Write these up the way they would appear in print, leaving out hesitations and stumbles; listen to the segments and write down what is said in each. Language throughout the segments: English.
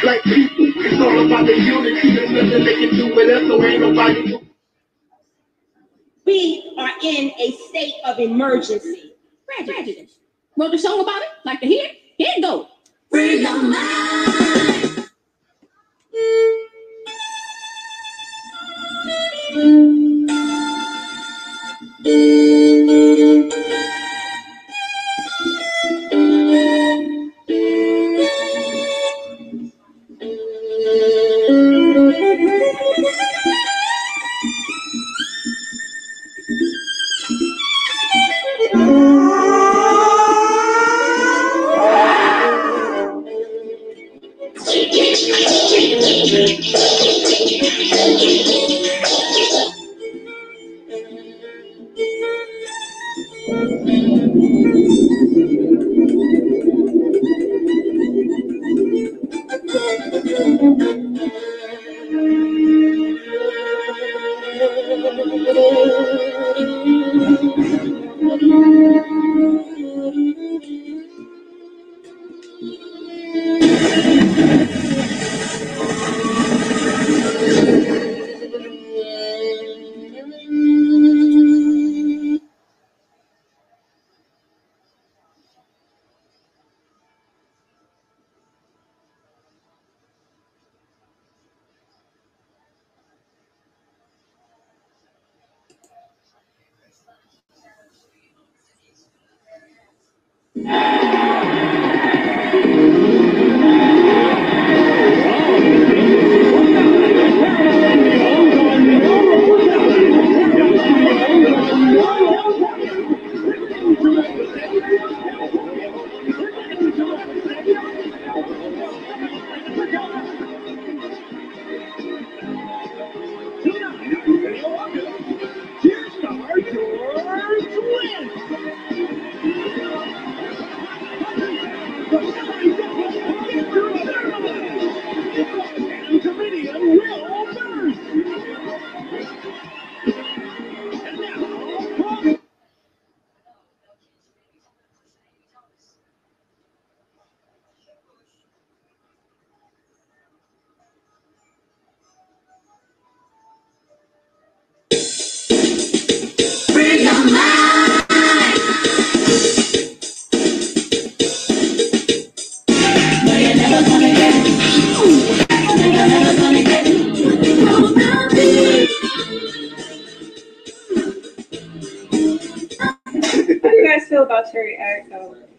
Black people, it's all about the unity. There's nothing they can do with us, so ain't nobody. We are in a state of emergency. Prejudice. Wrote a song about it? Like to hear? Here it goes. Free your mind.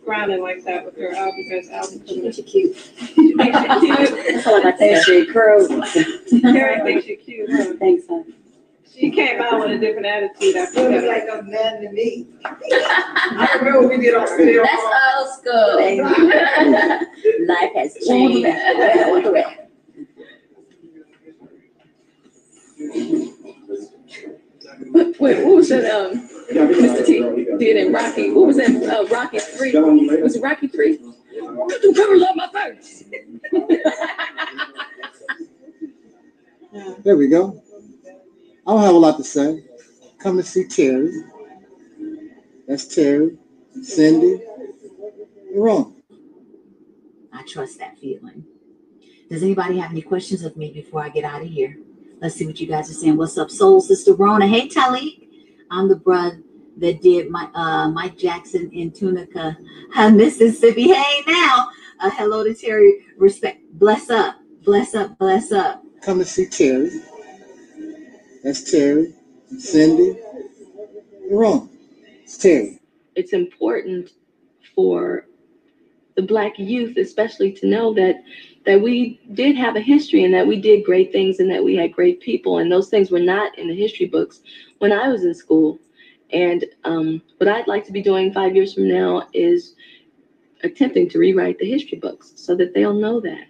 Grinding like that with her album because album She's cute. That's all I got to say. She crow. Terry thinks she's cute. Huh? Thanks, hon. She came out with a different attitude after that. Like a man to me. I remember when we did on film. That's old school. Life has changed. Wait, what was that? Mr. T did in Rocky. What was that? Rocky 3. Was it Rocky 3? You cover love my first. There we go. I don't have a lot to say. Come to see Terry. That's Terry, Cindy, and Ron. I trust that feeling. Does anybody have any questions of me before I get out of here? Let's see what you guys are saying. What's up, Soul Sister Rona? Hey, Taalik. I'm the bruh that did Mike Jackson in Tunica, Mississippi. Hey, now. Hello to Terry. Respect. Bless up. Bless up. Bless up. Come to see Terry. That's Terry, Cindy, and Ron. It's Terry. It's important for the Black youth, especially, to know that we did have a history and that we did great things and that we had great people, and those things were not in the history books when I was in school. And what I'd like to be doing 5 years from now is attempting to rewrite the history books so that they'll know that.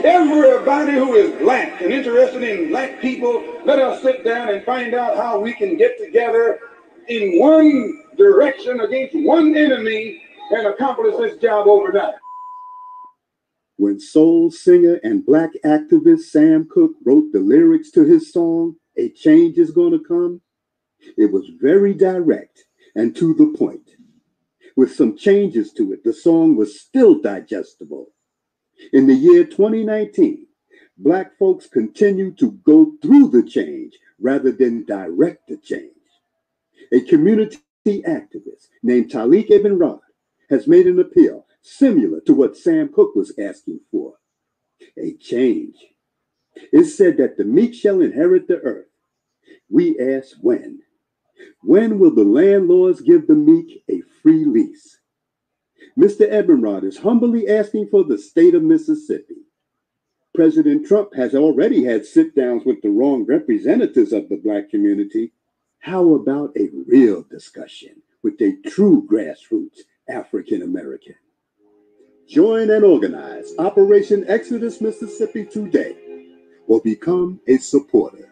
Everybody who is black and interested in black people, let us sit down and find out how we can get together in one direction against one enemy and accomplish this job overnight. When soul singer and black activist Sam Cooke wrote the lyrics to his song, "A Change Is Gonna Come," it was very direct and to the point. With some changes to it, the song was still digestible. In the year 2019, black folks continue to go through the change rather than direct the change. A community activist named Taalik Ibn'rad has made an appeal similar to what Sam Cooke was asking for. A change. It's said that the meek shall inherit the earth. We ask when. When will the landlords give the meek a free lease? Mr. Ibn'rad is humbly asking for the state of Mississippi. President Trump has already had sit-downs with the wrong representatives of the black community. How about a real discussion with a true grassroots African American? Join and organize Operation Exodus Mississippi today, or become a supporter.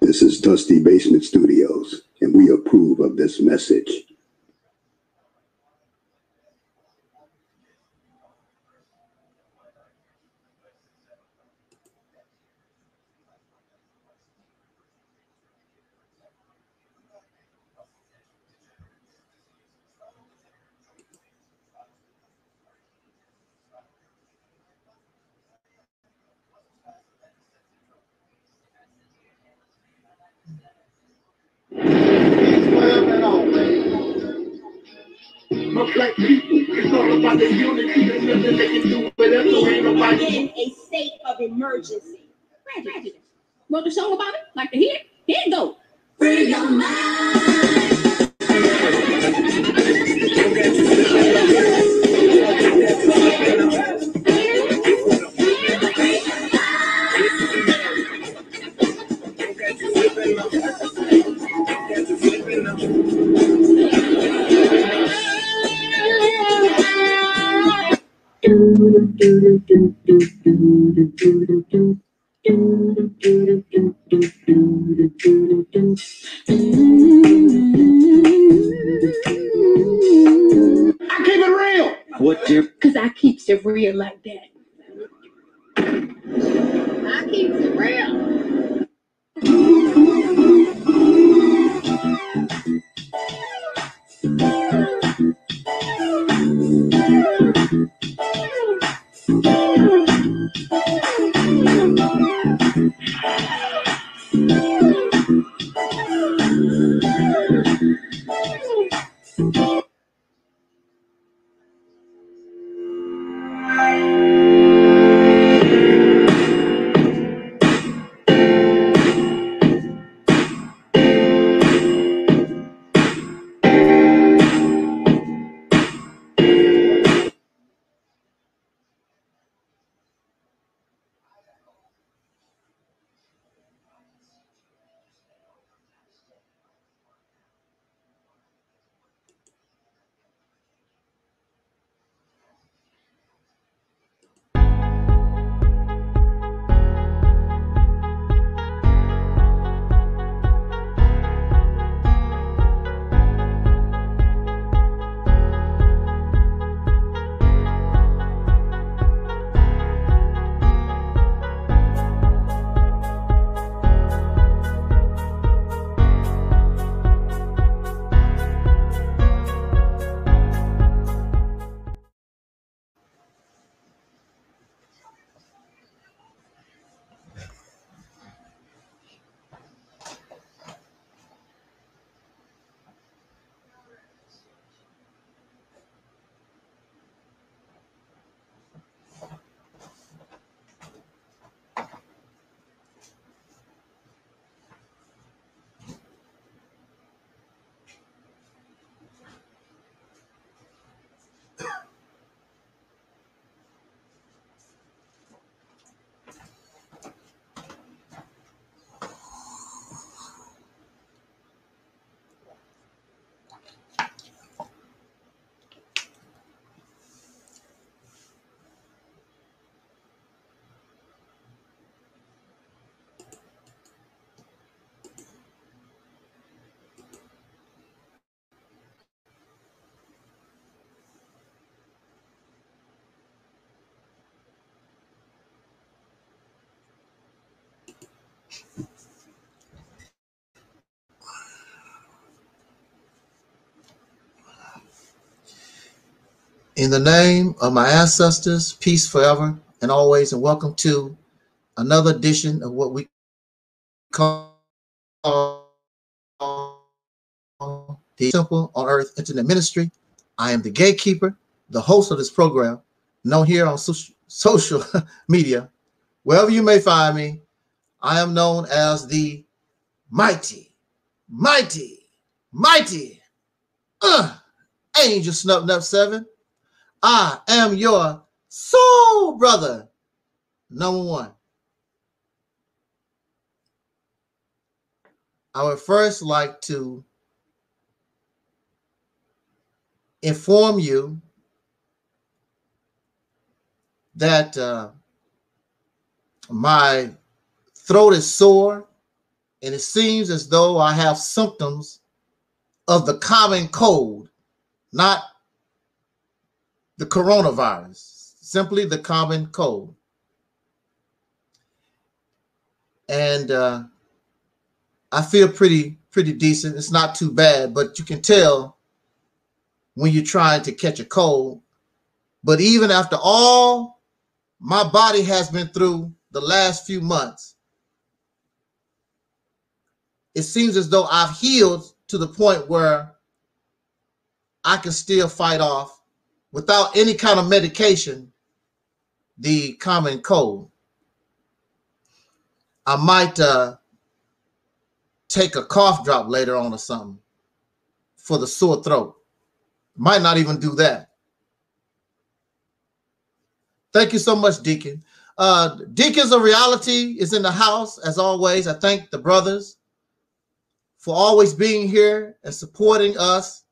This is Dusty Basement Studios, and we approve of this message. My black people, it's all about the unity. There's nothing they can do with us, so ain't nobody. In a state of emergency. Prejudice. Wrote a song about it? Like to hear it? Here it go. Free your mind. I keep it real. What you? Cause I keeps it real like that. I keeps it real. In the name of my ancestors, peace forever and always, and welcome to another edition of what we call the Simple on Earth Internet Ministry. I am the gatekeeper, the host of this program, known here on social media. Wherever you may find me, I am known as the mighty Angelsnup 7. I am your soul brother, number one. I would first like to inform you that my throat is sore, and it seems as though I have symptoms of the common cold, not the coronavirus, simply the common cold. And I feel pretty decent. It's not too bad, but you can tell when you're trying to catch a cold. But even after all my body has been through the last few months, it seems as though I've healed to the point where I can still fight off, without any kind of medication, the common cold. I might take a cough drop later on or something for the sore throat. Might not even do that. Thank you so much, Deacon. Deacons of Reality is in the house, as always. I thank the brothers for always being here and supporting us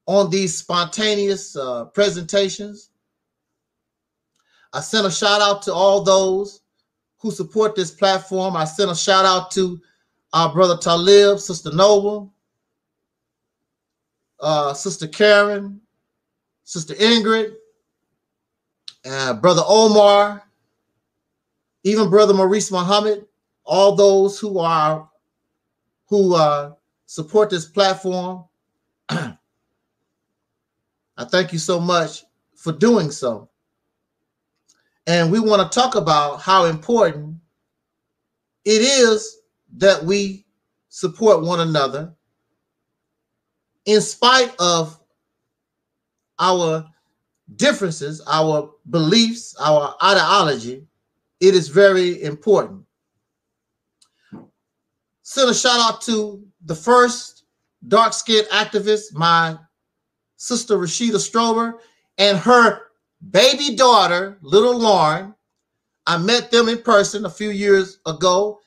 on these spontaneous presentations. I sent a shout out to all those who support this platform. I sent a shout out to our brother Talib, Sister Noble, Sister Karen, Sister Ingrid, Brother Omar, even Brother Maurice Muhammad, all those who support this platform. I thank you so much for doing so. And we want to talk about how important it is that we support one another in spite of our differences, our beliefs, our ideology. It is very important. Send a shout out to the first dark-skinned activist, my sister Rashida Strober, and her baby daughter, little Lauren. I met them in person a few years ago,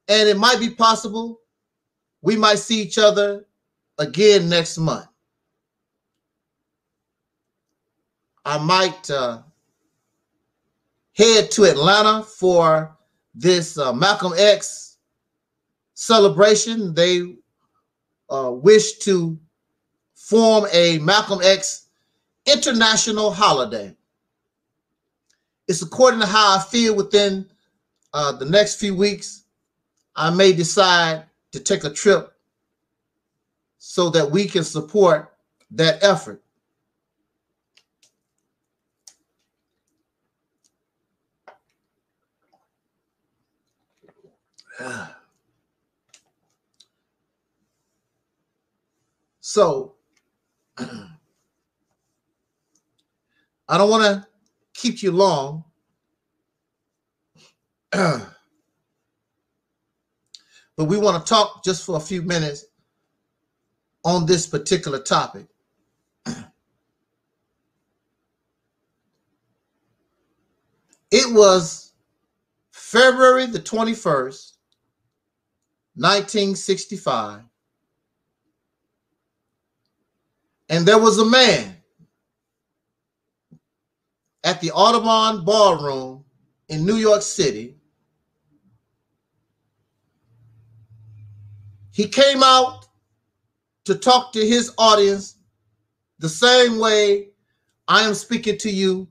and it might be possible we might see each other again next month. I might head to Atlanta for this Malcolm X celebration. They wish to form a Malcolm X international holiday. It's according to how I feel within the next few weeks. I may decide to take a trip so that we can support that effort. So I don't want to keep you long. But we want to talk just for a few minutes on this particular topic. It was February the 21st, 1965, and there was a man at the Audubon Ballroom in New York City. He came out to talk to his audience the same way I am speaking to you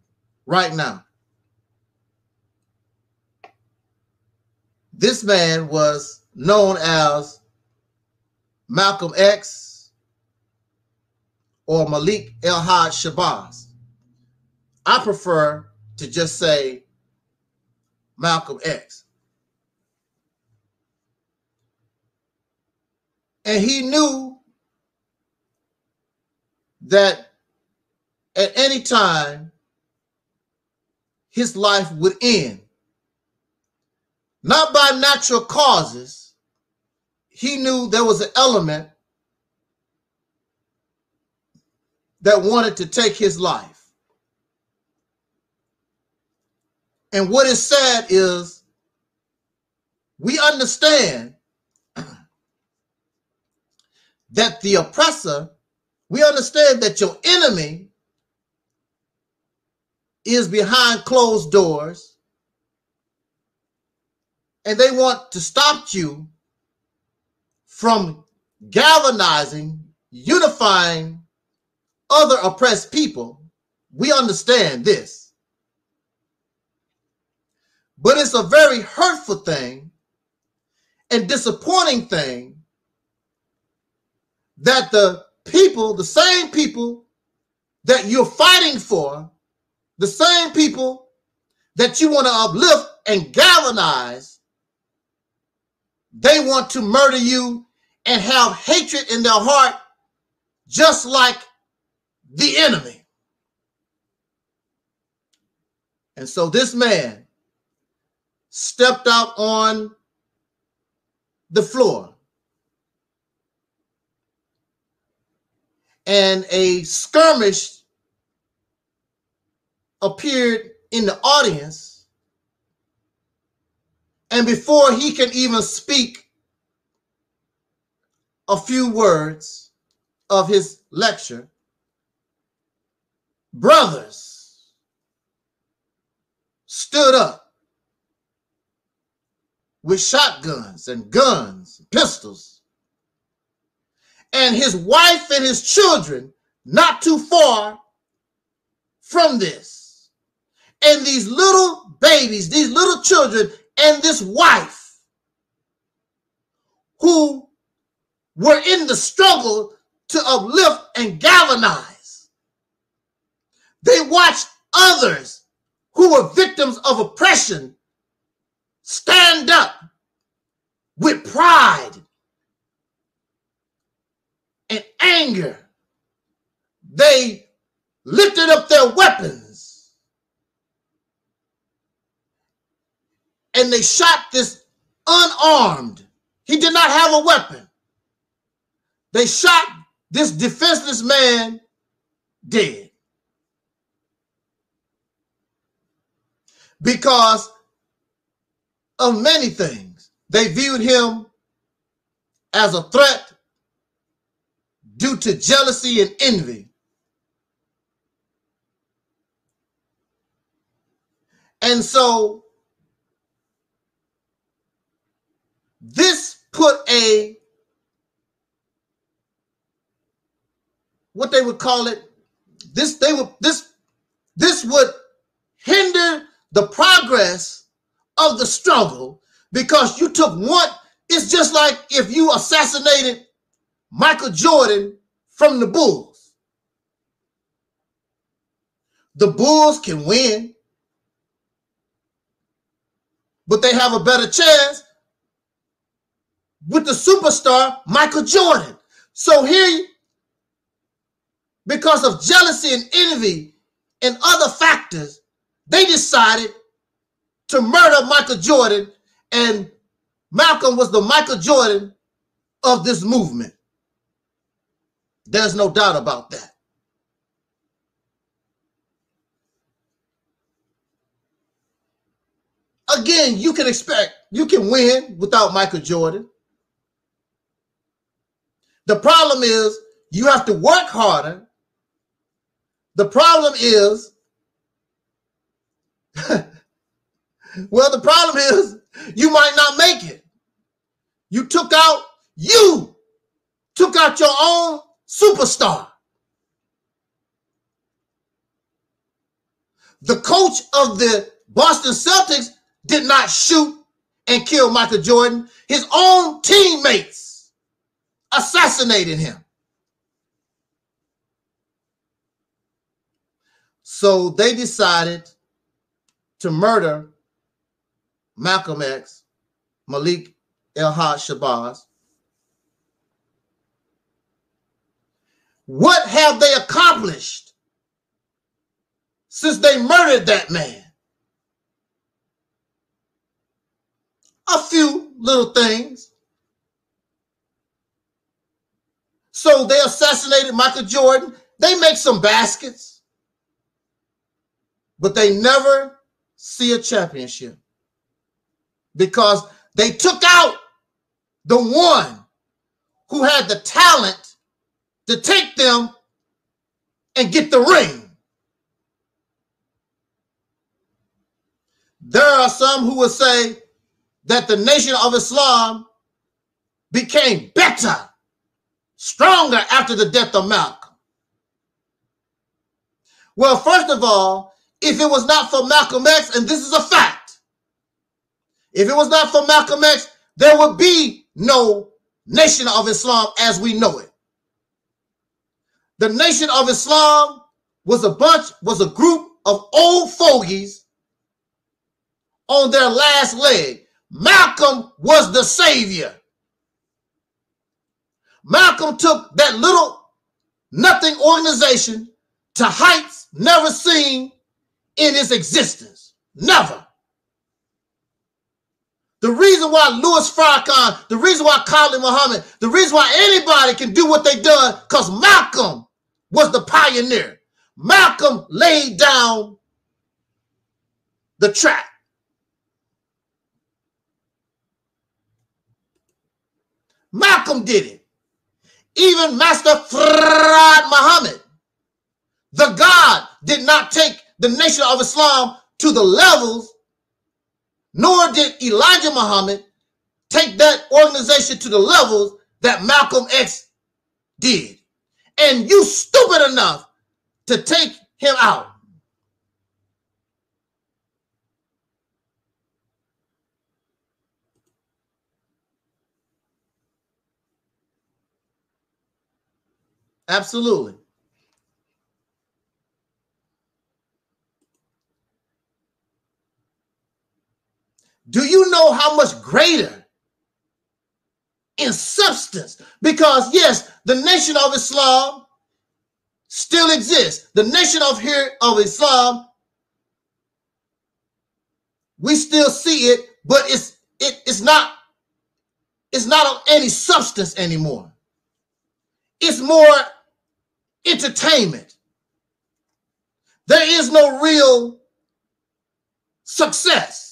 right now. This man was known as Malcolm X, or Malik El-Haj Shabazz. I prefer to just say Malcolm X. And he knew that at any time his life would end. Not by natural causes. He knew there was an element that wanted to take his life. And what is sad is we understand that the oppressor, we understand that your enemy is behind closed doors, and they want to stop you from galvanizing, unifying other oppressed people. We understand this. But it's a very hurtful thing and disappointing thing that the people, the same people that you're fighting for, the same people that you want to uplift and galvanize, they want to murder you and have hatred in their heart, just like the enemy. And so this man stepped out on the floor, and a skirmish appeared in the audience. And before he can even speak a few words of his lecture, brothers stood up with shotguns and guns, pistols, and his wife and his children not too far from this. And these little babies, these little children, and this wife who were in the struggle to uplift and galvanize. They watched others who were victims of oppression stand up with pride and anger. They lifted up their weapons and they shot this unarmed. He did not have a weapon. They shot this defenseless man dead because of many things. They viewed him as a threat due to jealousy and envy. And so this put a, what they would call it, this would hinder the progress of the struggle, because you took one. It's just like if you assassinated Michael Jordan from the Bulls. The Bulls can win, but they have a better chance with the superstar Michael Jordan. So here, because of jealousy and envy and other factors, they decided to murder Michael Jordan, and Malcolm was the Michael Jordan of this movement. There's no doubt about that. Again, you can win without Michael Jordan. The problem is you have to work harder. The problem is, well, the problem is you might not make it. You took out your own superstar. The coach of the Boston Celtics did not shoot and kill Michael Jordan. His own teammates assassinated him. So they decided to murder Malcolm X, Malik El-Haj Shabazz. What have they accomplished since they murdered that man? A few little things. So they assassinated Michael Jordan. They make some baskets, but they never see a championship because they took out the one who had the talent to take them and get the ring. There are some who will say that the Nation of Islam became better, stronger after the death of Malcolm. Well, first of all, if it was not for Malcolm X, and this is a fact, if it was not for Malcolm X, there would be no Nation of Islam as we know it. The Nation of Islam was a group of old fogies on their last leg. Malcolm was the savior. Malcolm took that little nothing organization to heights never seen in its existence. Never. The reason why Louis Farrakhan, the reason why Khalid Muhammad, the reason why anybody can do what they done, because Malcolm was the pioneer. Malcolm laid down the track. Malcolm did it. Even Master Fard Muhammad, the God, did not take the Nation of Islam to the levels, nor did Elijah Muhammad take that organization to the levels that Malcolm X did. And you stupid enough to take him out. Absolutely. Do you know how much greater in substance? Because yes, the Nation of Islam still exists. The Nation of Islam, we still see it, but it's not of any substance anymore. It's more entertainment. There is no real success.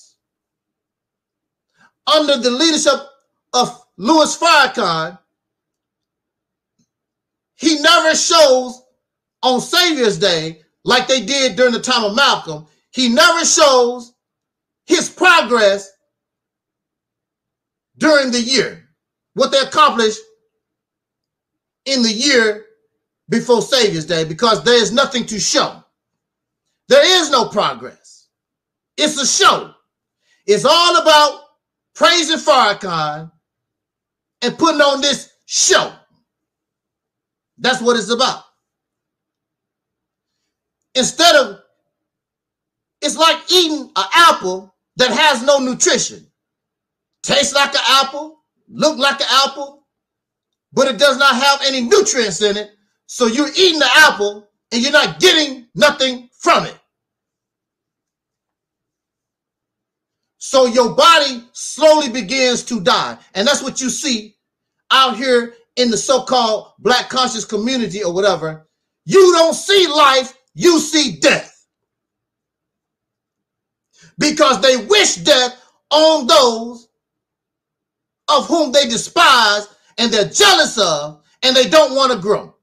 Under the leadership of Louis Farrakhan, he never shows on Xavier's Day, like they did during the time of Malcolm, he never shows his progress during the year, what they accomplished in the year before Xavier's Day, because there is nothing to show. There is no progress. It's a show. It's all about praising Farrakhan and putting on this show. That's what it's about. Instead of, it's like eating an apple that has no nutrition. Tastes like an apple, look like an apple, but it does not have any nutrients in it. So you're eating the apple and you're not getting nothing from it. So your body slowly begins to die. And that's what you see out here in the so-called Black conscious community or whatever. You don't see life, you see death. Because they wish death on those of whom they despise and they're jealous of, and they don't want to grow.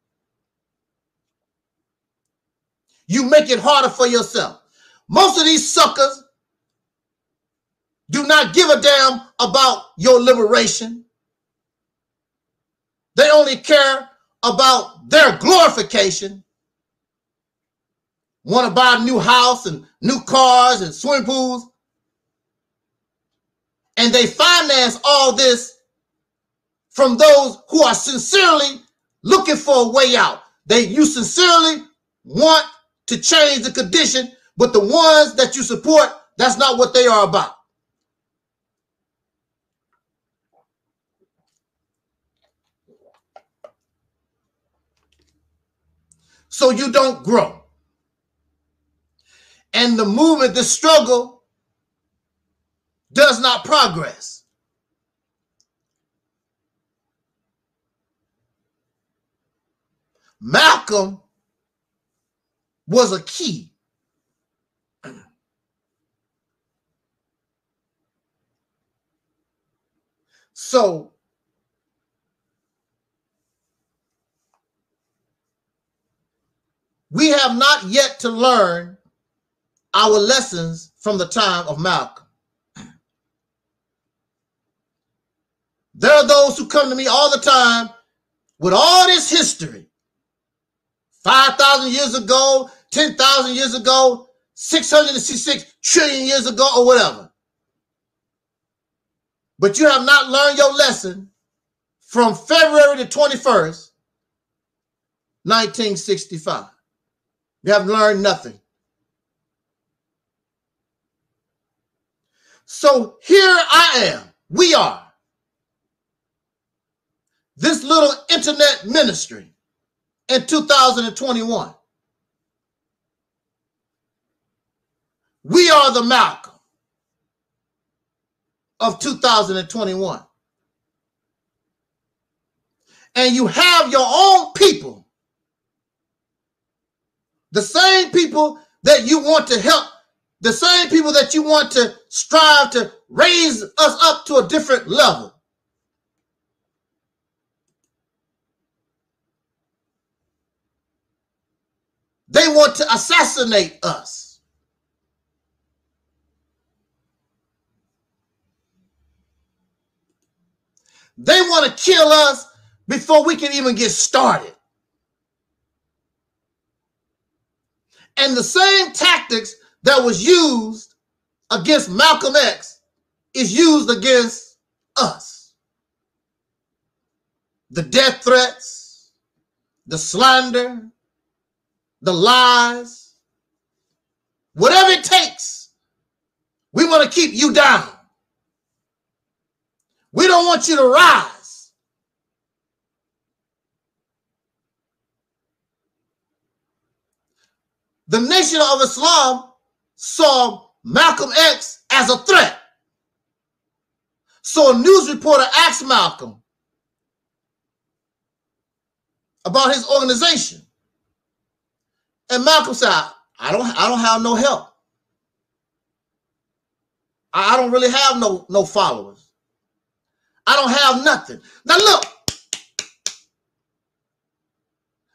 You make it harder for yourself. Most of these suckers do not give a damn about your liberation. They only care about their glorification. Want to buy a new house and new cars and swimming pools. And they finance all this from those who are sincerely looking for a way out. You sincerely want to change the condition, but the ones that you support, that's not what they are about. So you don't grow. And the movement, the struggle, does not progress. Malcolm was a key. So we have not yet to learn our lessons from the time of Malcolm. There are those who come to me all the time with all this history. 5,000 years ago, 10,000 years ago, 666 trillion years ago, or whatever. But you have not learned your lesson from February the 21st, 1965. You have learned nothing. So here I am. We are. This little internet ministry in 2021. We are the Malcolm of 2021. And you have your own people. The same people that you want to help, the same people that you want to strive to raise us up to a different level. They want to assassinate us. They want to kill us before we can even get started. And the same tactics that was used against Malcolm X is used against us. The death threats, the slander, the lies, whatever it takes, we want to keep you down. We don't want you to rise. The Nation of Islam saw Malcolm X as a threat. So a news reporter asked Malcolm about his organization. And Malcolm said, I don't have no help. I don't really have no followers. I don't have nothing. Now look,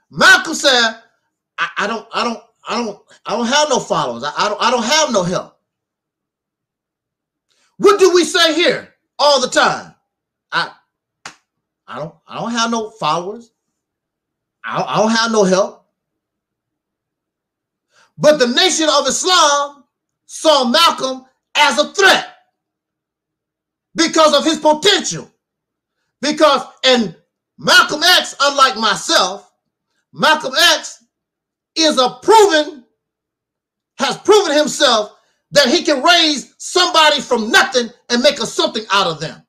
Malcolm said, I don't have no followers. I don't have no help. What do we say here all the time? I don't have no followers. I don't have no help. But the Nation of Islam saw Malcolm as a threat because of his potential. And Malcolm X, unlike myself, Malcolm X has proven himself that he can raise somebody from nothing and make a something out of them.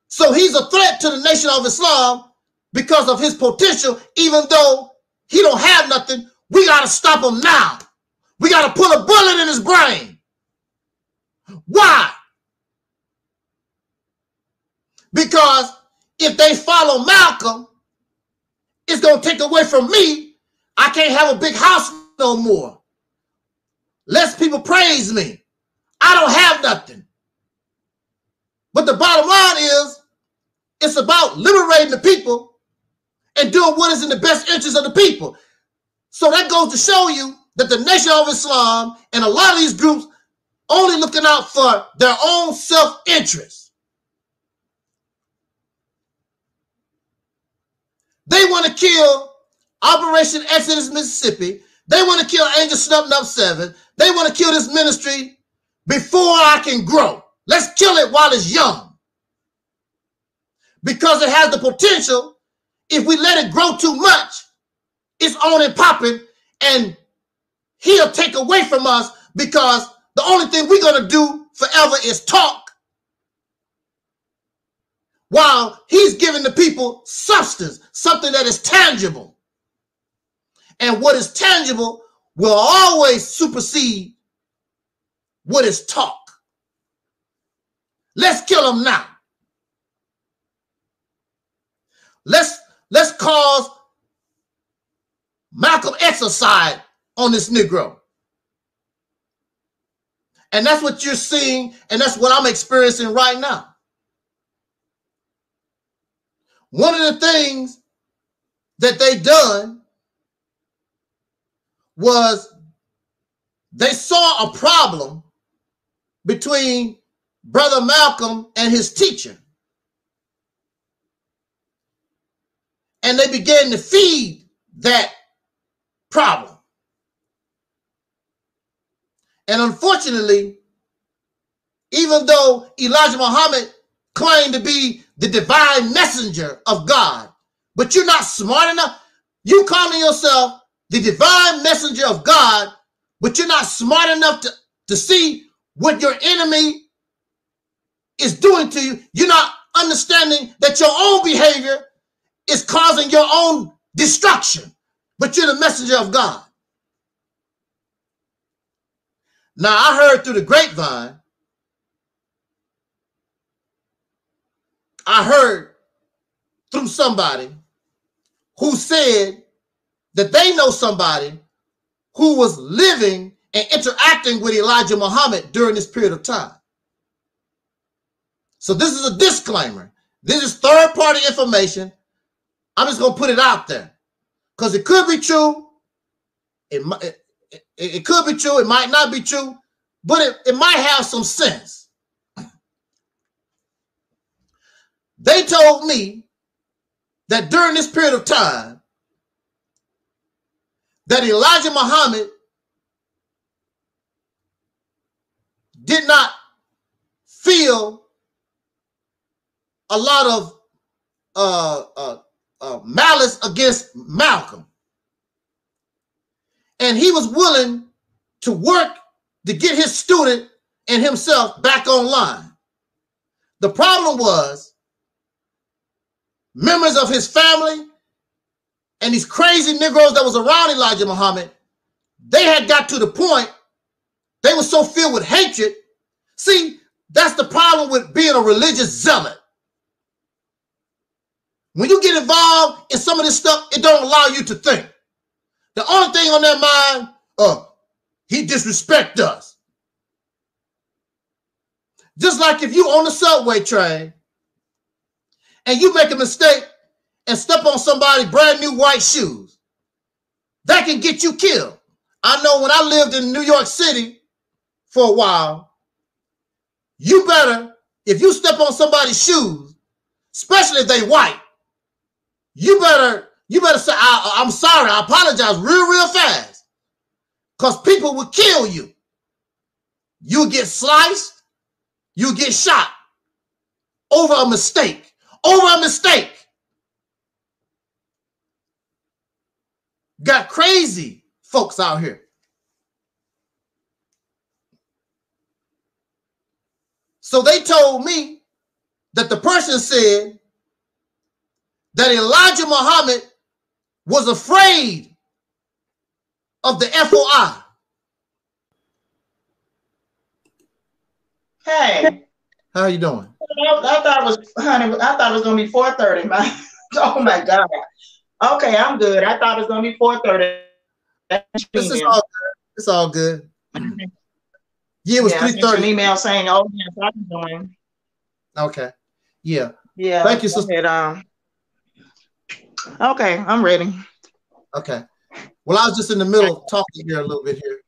So he's a threat to the Nation of Islam because of his potential, even though he don't have nothing. We got to stop him now. We got to put a bullet in his brain. Why? Because if they follow Malcolm, it's going to take away from me. I can't have a big house no more. Less people praise me. I don't have nothing. But the bottom line is, it's about liberating the people and doing what is in the best interest of the people. So that goes to show you that the Nation of Islam and a lot of these groups only looking out for their own self-interest. They want to kill Operation Exodus Mississippi. They want to kill Angelsnup 7. They want to kill this ministry before I can grow. Let's kill it while it's young. Because it has the potential, if we let it grow too much, it's on and popping, and he'll take away from us because the only thing we're going to do forever is talk, while he's giving the people substance, something that is tangible. And what is tangible will always supersede what is talk. Let's kill him now. Let's cause Malcolm X aside on this Negro. And that's what you're seeing, and that's what I'm experiencing right now. One of the things that they done was they saw a problem between Brother Malcolm and his teacher. And they began to feed that problem. And unfortunately, even though Elijah Muhammad claimed to be the divine messenger of God, but you're not smart enough. You calling yourself the divine messenger of God, but you're not smart enough to see what your enemy is doing to you. You're not understanding that your own behavior is causing your own destruction, but you're the messenger of God. Now, I heard through the grapevine, I heard through somebody who said that they know somebody who was living and interacting with Elijah Muhammad during this period of time. So this is a disclaimer. This is third-party information. I'm just going to put it out there because it could be true. It could be true. It might not be true, but it might have some sense. They told me that during this period of time, that Elijah Muhammad did not feel a lot of malice against Malcolm. And he was willing to work to get his student and himself back online. The problem was members of his family and these crazy Negroes that was around Elijah Muhammad, they had got to the point, they were so filled with hatred. See, that's the problem with being a religious zealot. When you get involved in some of this stuff, it don't allow you to think. The only thing on their mind, he disrespect us. Just like if you on the subway train and you make a mistake and step on somebody's brand new white shoes, that can get you killed. I know when I lived in New York City for a while, you better, if you step on somebody's shoes, especially if they white, you better say, I'm sorry, I apologize real fast. Because people will kill you. You'll get sliced, you'll get shot over a mistake. Over a mistake. Got crazy folks out here. So they told me that the person said that Elijah Muhammad was afraid of the FOI. Hey. How you doing? I thought it was, honey, I thought it was going to be 4:30. Oh, my God. Okay, I'm good. I thought it was going to be 4:30. This is all good. It's all good. Yeah, it was 3:30. An email saying, oh, yes, I'm doing. Okay. Yeah. Yeah. Thank you, sister. Okay, I'm ready. Okay. Well, I was just in the middle of talking here a little bit here.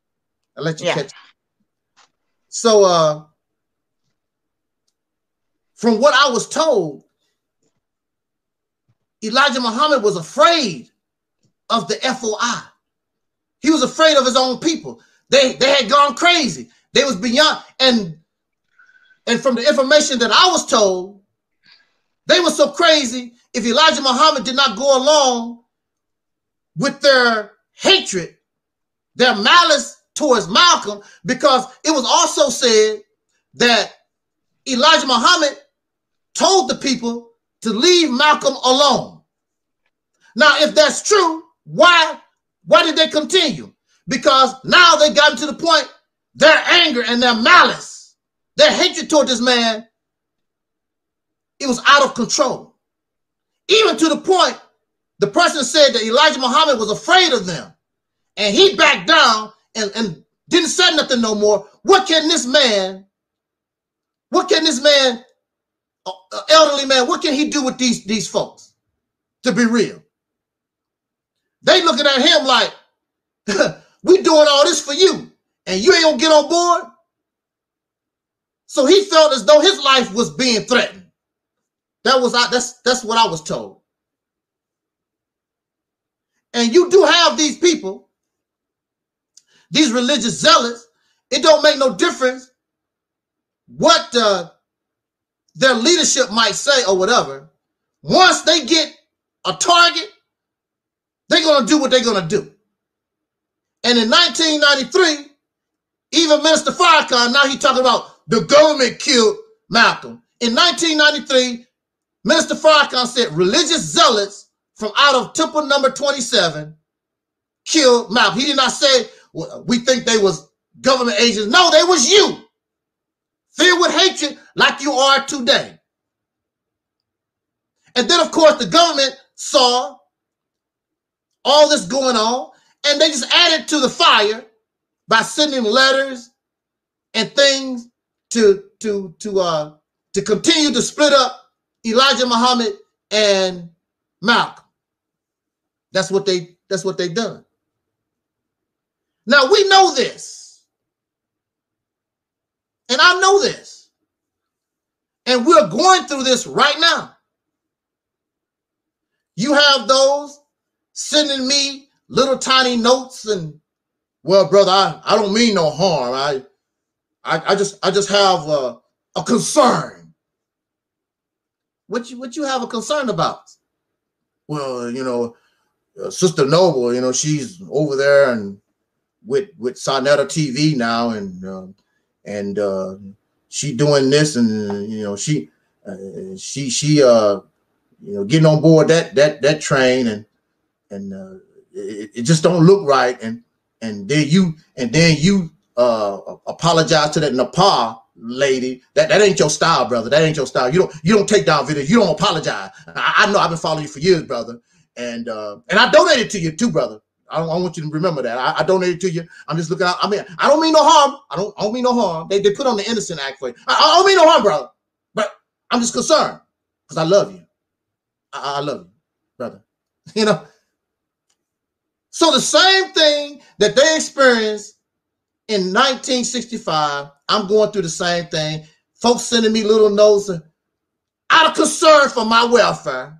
I'll let you catch it. So, from what I was told, Elijah Muhammad was afraid of the FOI. He was afraid of his own people. They had gone crazy. They was beyond, and from the information that I was told, they were so crazy, if Elijah Muhammad did not go along with their hatred, their malice towards Malcolm, because it was also said that Elijah Muhammad told the people to leave Malcolm alone. Now, if that's true, why did they continue? Because now they gotten to the point, their anger and their malice, their hatred toward this man, it was out of control. Even to the point, the person said that Elijah Muhammad was afraid of them, and he backed down and didn't say nothing no more. What can this man, elderly man, what can he do with these folks? To be real. They looking at him like, we doing all this for you, and you ain't gonna get on board? So he felt as though his life was being threatened. That's what I was told. And you do have these people, these religious zealots. It don't make no difference what their leadership might say or whatever. Once they get a target, they're going to do what they're going to do. And in 1993, even Minister Farrakhan, now he's talking about the government killed Malcolm. In 1993, Minister Farrakhan said religious zealots from out of Temple number 27 killed Malcolm. He did not say, well, we think they was government agents. No, they was you. Filled with hatred like you are today. And then, of course, the government saw all this going on, and they just added to the fire by sending letters and things to continue to split up Elijah Muhammad and Malcolm. That's what they done. Now we know this, and I know this, and we're going through this right now. You have those sending me little tiny notes and, well, brother, I don't mean no harm. I just have a concern. What you have a concern about? Well, you know, Sister Noble, you know, she's over there and with Sonetta TV now, and she doing this, and you know, she you know, getting on board that train, and it just don't look right, and then you apologize to that Nepal lady. That ain't your style, brother. That ain't your style. You don't take down videos. You don't apologize. I know I've been following you for years, brother, and I donated to you too, brother. I want you to remember that. I donated to you. I'm just looking out. I mean, I don't mean no harm. I don't mean no harm. They put on the Innocent Act for you. I don't mean no harm, brother. But I'm just concerned because I love you. I love you, brother. You know. So the same thing that they experienced in 1965, I'm going through the same thing. Folks sending me little notes out of concern for my welfare,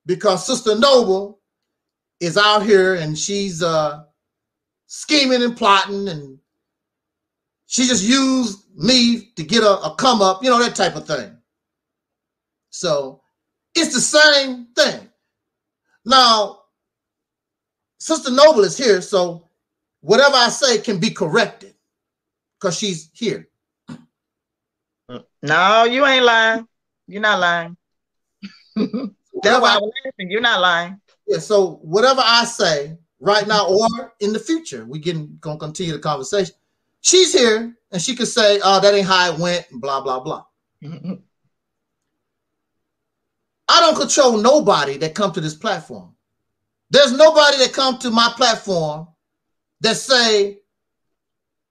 because Sister Noble is out here and she's scheming and plotting, and she just used me to get a come up, you know, that type of thing. So it's the same thing. Now, Sister Noble is here, so whatever I say can be corrected because she's here. No, you ain't lying. You're not lying. That's why I was laughing. You're not lying. Yeah, so whatever I say right now or in the future, gonna continue the conversation. She's here and she could say, oh, that ain't how it went, and blah, blah, blah. I don't control nobody that come to this platform. There's nobody that come to my platform that say,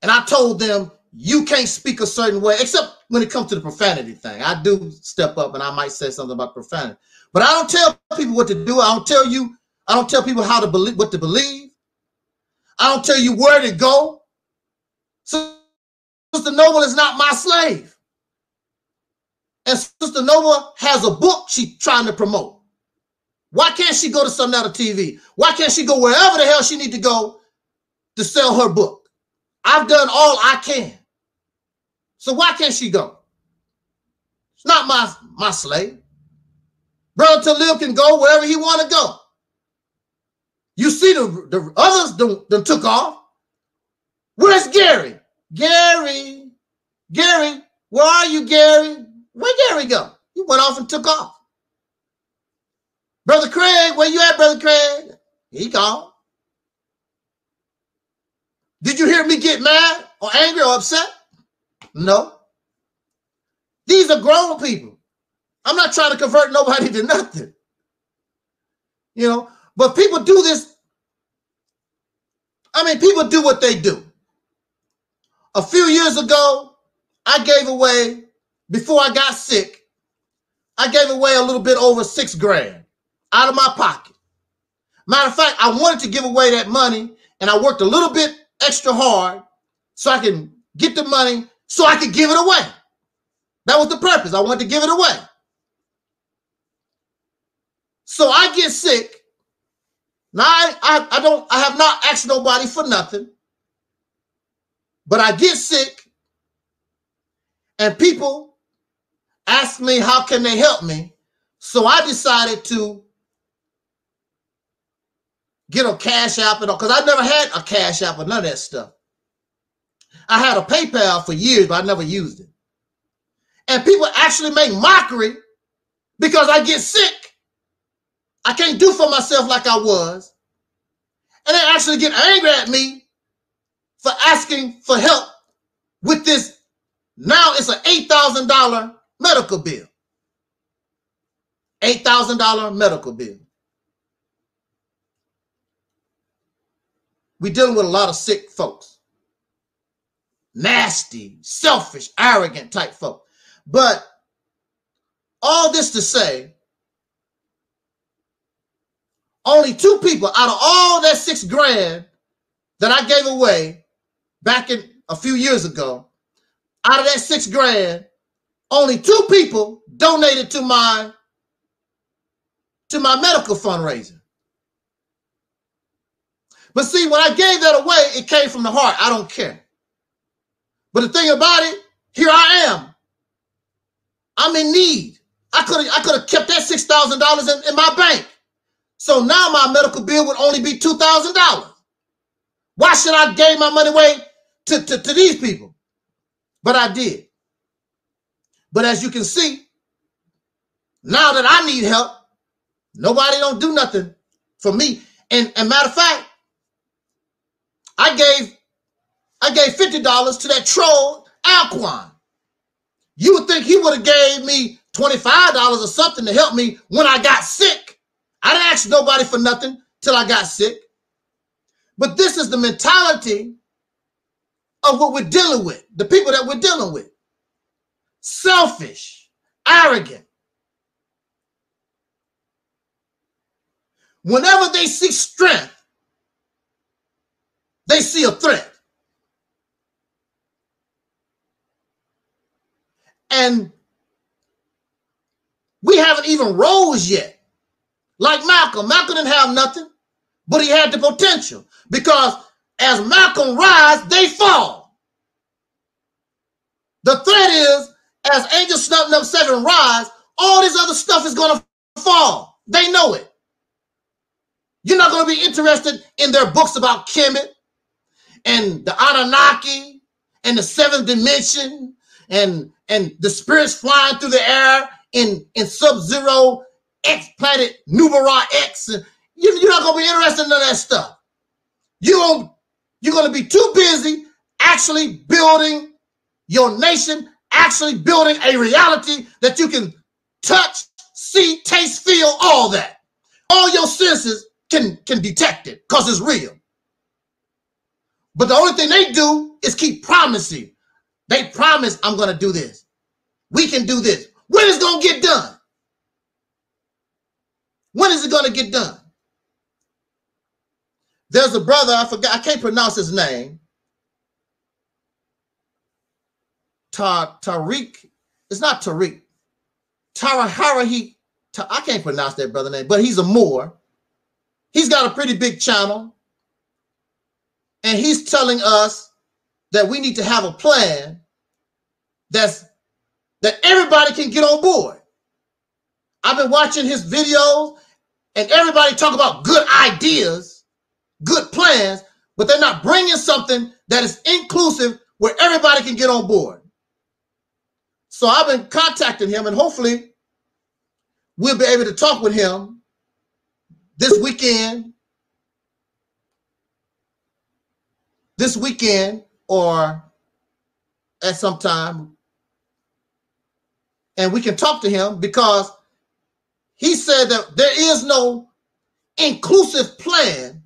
and I told them, you can't speak a certain way, except when it comes to the profanity thing. I do step up and I might say something about profanity. But I don't tell people what to do. I don't tell people how to believe, what to believe. I don't tell you where to go. So Sister Noble is not my slave. And Sister Noble has a book she's trying to promote. Why can't she go to some other TV? Why can't she go wherever the hell she need to go to sell her book? I've done all I can. So why can't she go? It's not my slave. Brother Taalik can go wherever he want to go. You see the others done took off. Where's Gary? Gary, where are you, Gary? Where Gary go? He went off and took off. Brother Craig, where you at, Brother Craig? He gone. Did you hear me get mad or angry or upset? No. These are grown people. I'm not trying to convert nobody to nothing. You know, but people do this. I mean, people do what they do. A few years ago, I gave away, before I got sick, I gave away a little bit over $6 grand out of my pocket. Matter of fact, I wanted to give away that money, and I worked a little bit extra hard so I can get the money so I could give it away. That was the purpose. I wanted to give it away. So I get sick. Now I have not asked nobody for nothing, but I get sick and people ask me how can they help me. So I decided to get a Cash App, because I never had a Cash App or none of that stuff. I had a PayPal for years, but I never used it. And people actually make mockery because I get sick. I can't do for myself like I was. And they actually get angry at me for asking for help with this. Now it's an $8,000 medical bill. $8,000 medical bill. We're dealing with a lot of sick folks. Nasty, selfish, arrogant type folk. But all this to say, only 2 people out of all that $6 grand that I gave away back in a few years ago, out of that $6 grand, only 2 people donated to my medical fundraiser. But see, when I gave that away, it came from the heart. I don't care. But the thing about it, here I am. I'm in need. I could have kept that $6,000 in my bank. So now my medical bill would only be $2,000. Why should I give my money away to these people? But I did. But as you can see, now that I need help, nobody don't do nothing for me. And matter of fact, I gave $50 to that troll Alquan. You would think he would have gave me $25 or something to help me when I got sick. I didn't ask nobody for nothing till I got sick. But this is the mentality of what we're dealing with, the people that we're dealing with. Selfish, arrogant. Whenever they see strength, they see a threat. And we haven't even rose yet. Like Malcolm. Malcolm didn't have nothing, but he had the potential. Because as Malcolm rise, they fall. The threat is, as Angelsnup number 7 rise, all this other stuff is going to fall. They know it. You're not going to be interested in their books about Kemet and the Anunnaki and the 7th dimension and the spirits flying through the air in Sub-Zero X planet Numera X. You're not going to be interested in none of that stuff. You're going to be too busy actually building your nation, actually building a reality that you can touch, see, taste, feel, all that. All your senses can detect it because it's real. But the only thing they do is keep promising. They promise, I'm going to do this. We can do this. When is it going to get done? When is it going to get done? There's a brother, I can't pronounce his name. Taalik. It's not Tariq. Taraharahi. I can't pronounce that brother name, but he's a Moor. He's got a pretty big channel. And he's telling us that we need to have a plan that everybody can get on board. I've been watching his videos and everybody talk about good ideas, good plans, but they're not bringing something that is inclusive where everybody can get on board. So I've been contacting him, and hopefully we'll be able to talk with him this weekend or at some time, and we can talk to him, because he said that there is no inclusive plan.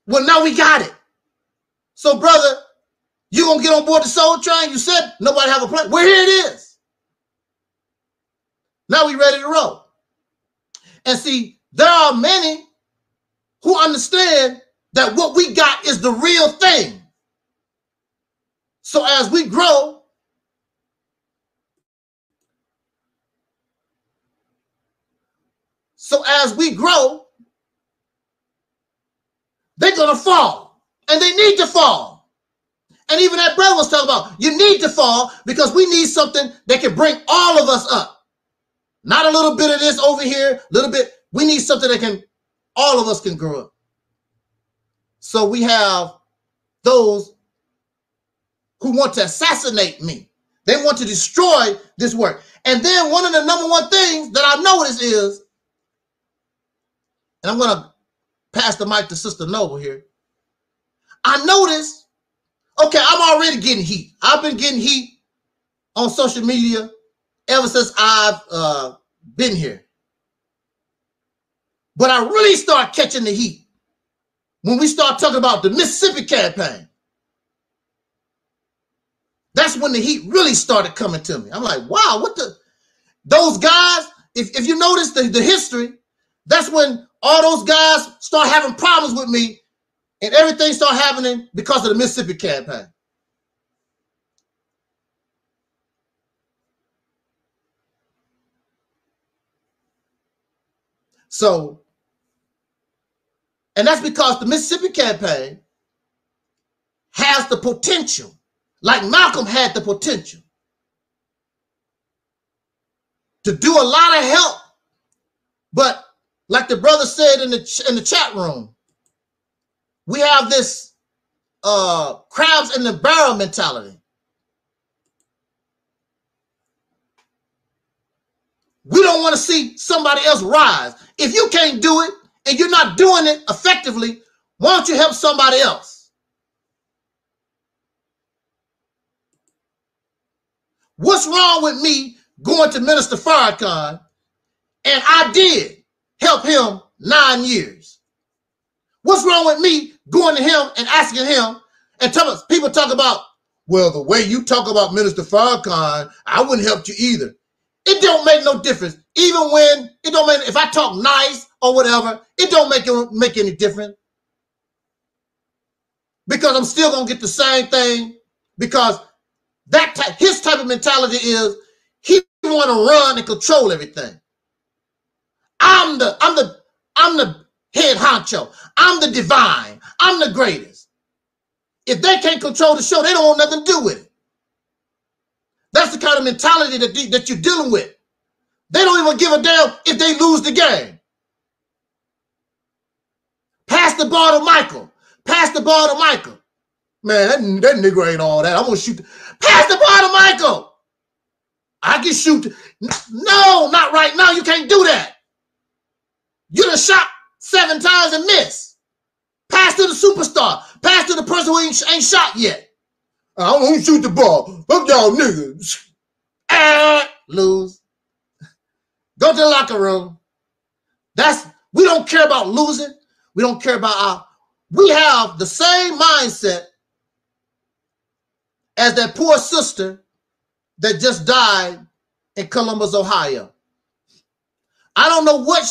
Well, now we got it. So, brother, you gonna get on board the soul train? You said nobody have a plan. Well, here it is. Now we ready to roll. And see, there are many who understand that what we got is the real thing. So as we grow, they're going to fall, and they need to fall. And even that brother was talking about, you need to fall because we need something that can bring all of us up. Not a little bit of this over here, a little bit. We need something that can, all of us can grow up. So we have those who want to assassinate me. They want to destroy this work. And then one of the number one things that I noticed is, and I'm going to pass the mic to Sister Noble here. I noticed, okay, I'm already getting heat. I've been getting heat on social media ever since I've been here. But I really start catching the heat when we start talking about the Mississippi campaign. That's when the heat really started coming to me. I'm like, wow, what the, those guys, if you notice the history, that's when all those guys start having problems with me, and everything start happening because of the Mississippi campaign. So, and that's because the Mississippi campaign has the potential, like Malcolm had the potential, to do a lot of help. But like the brother said in the chat room, we have this crabs in the barrel mentality. We don't want to see somebody else rise. If you can't do it and you're not doing it effectively, why don't you help somebody else? What's wrong with me going to Minister Farrakhan, and I did help him 9 years? What's wrong with me going to him and asking him, and people talk about, well, the way you talk about Minister Farrakhan, I wouldn't help you either. It don't make no difference. Even when, it don't make, if I talk nice or whatever, it don't make any difference. Because I'm still going to get the same thing, because his type of mentality is he want to run and control everything. I'm the head honcho. I'm the divine. I'm the greatest. If they can't control the show, they don't want nothing to do with it. That's the kind of mentality that you're dealing with. They don't even give a damn if they lose the game. Pass the ball to Michael. Pass the ball to Michael. Man, that nigga ain't all that. I'm going to shoot. Pass the ball to Michael. I can shoot. No, not right now. You can't do that. You done shot 7 times and missed. Pass to the superstar. Pass to the person who ain't shot yet. I don't want to shoot the ball. Fuck y'all niggas. Lose. Go to the locker room. We don't care about losing. We don't care about we have the same mindset as that poor sister that just died in Columbus, Ohio. I don't know what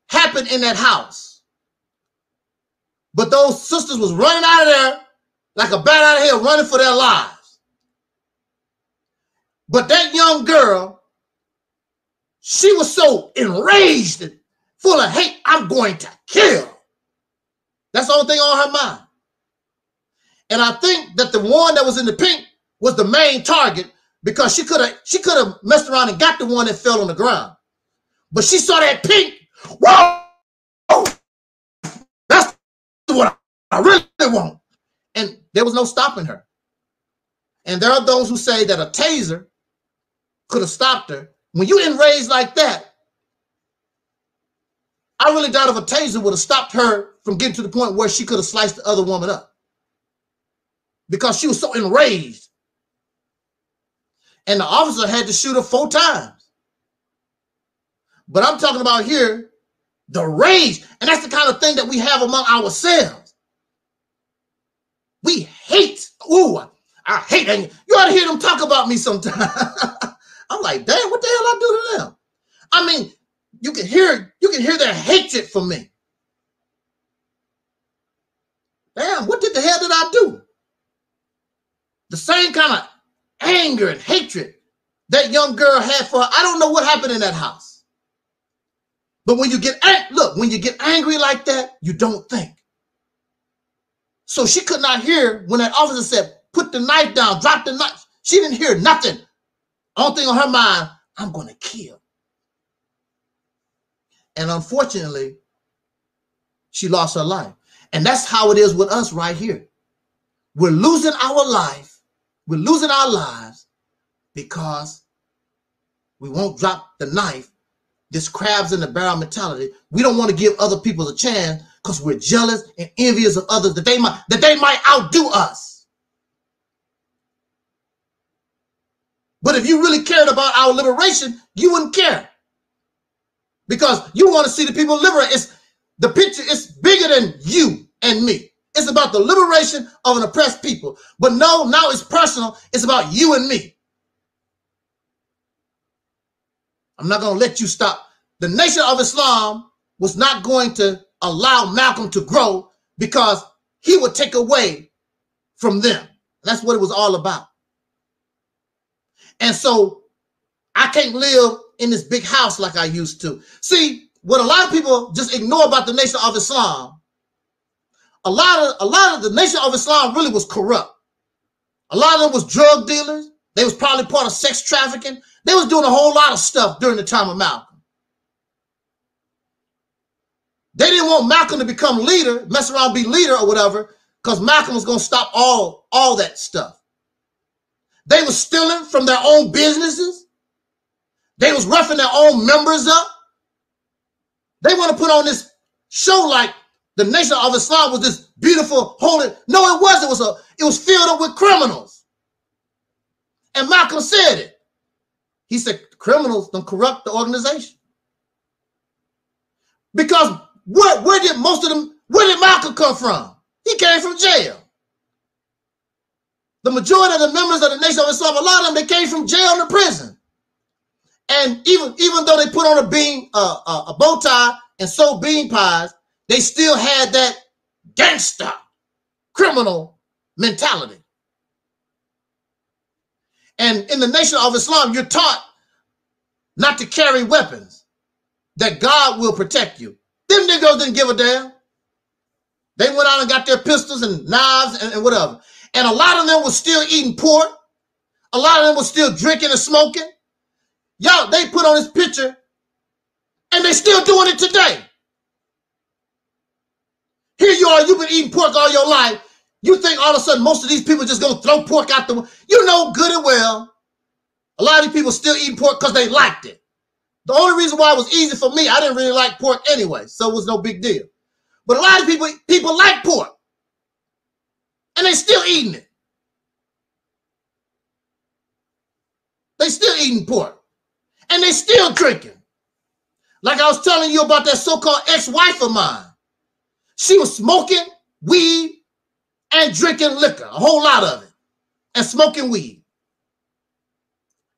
happened in that house, but those sisters was running out of there like a bat out of hell, running for their lives. But that young girl, she was so enraged and full of hate, I'm going to kill. That's the only thing on her mind. And I think that the one that was in the pink was the main target, because she could have messed around and got the one that fell on the ground. But she saw that pink. Whoa! I really won't. And there was no stopping her. And there are those who say that a taser could have stopped her. When you're enraged like that, I really doubt if a taser would have stopped her from getting to the point where she could have sliced the other woman up, because she was so enraged. And the officer had to shoot her 4 times. But I'm talking about here, the rage. And that's the kind of thing that we have among ourselves. We hate. Ooh, I hate. And you ought to hear them talk about me sometimes. I'm like, damn, what the hell I do to them? I mean, you can hear their hatred for me. Damn, what the hell did I do? The same kind of anger and hatred that young girl had for her. I don't know what happened in that house. But when you get when you get angry like that, you don't think. So she could not hear when that officer said, put the knife down, drop the knife. She didn't hear nothing. Only thing on her mind, I'm going to kill. And unfortunately, she lost her life. And that's how it is with us right here. We're losing our life. We're losing our lives because we won't drop the knife. This crabs in the barrel mentality. We don't want to give other people a chance because we're jealous and envious of others that they might outdo us. But if you really cared about our liberation, you wouldn't care. Because you want to see the people liberate. The picture is bigger than you and me. It's about the liberation of an oppressed people. But no, now it's personal. It's about you and me. I'm not going to let you stop. The Nation of Islam was not going to allow Malcolm to grow because he would take away from them. That's what it was all about. And so I can't live in this big house like I used to. See, what a lot of people just ignore about the Nation of Islam, a lot of the Nation of Islam really was corrupt. A lot of them was drug dealers. They was probably part of sex trafficking. They was doing a whole lot of stuff during the time of Malcolm. They didn't want Malcolm to become leader, mess around, be leader or whatever, because Malcolm was going to stop all that stuff. They was stealing from their own businesses. They was roughing their own members up. They want to put on this show like the Nation of Islam was this beautiful, holy. No, it wasn't. It was filled up with criminals. And Malcolm said it. He said, criminals don't corrupt the organization. Because where did Malcolm come from? He came from jail. The majority of the members of the Nation of Islam, a lot of them, they came from jail and prison. And even though they put on a bow tie and sold bean pies, they still had that gangster criminal mentality. And in the Nation of Islam, you're taught not to carry weapons, that God will protect you. Them niggas didn't give a damn. They went out and got their pistols and knives and whatever. And a lot of them was still eating pork. A lot of them was still drinking and smoking. Y'all, they put on this picture and they still doing it today. Here you are, you've been eating pork all your life. You think all of a sudden most of these people just gonna throw pork out the window. You know good and well, a lot of these people still eating pork because they liked it. The only reason why it was easy for me, I didn't really like pork anyway, so it was no big deal. But a lot of people like pork, and they still eating it. They still eating pork, and they still drinking. Like I was telling you about that so-called ex-wife of mine. She was smoking weed and drinking liquor, a whole lot of it, and smoking weed.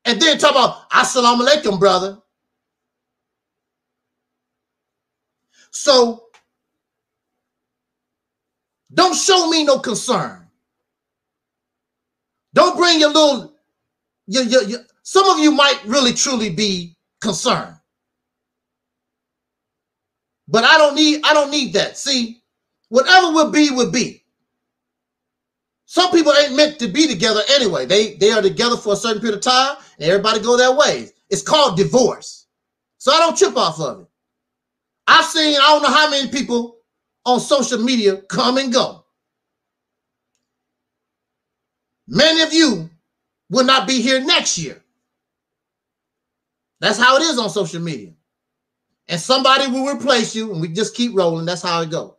And then talk about, assalamu alaikum, brother. So, don't show me no concern. Don't bring your little, some of you might really truly be concerned. But I don't need that. See, whatever will be. Some people ain't meant to be together anyway. They are together for a certain period of time and everybody go their ways. It's called divorce. So I don't trip off of it. I've seen, I don't know how many people on social media come and go. many of you will not be here next year. That's how it is on social media. And somebody will replace you, and we just keep rolling. That's how it goes.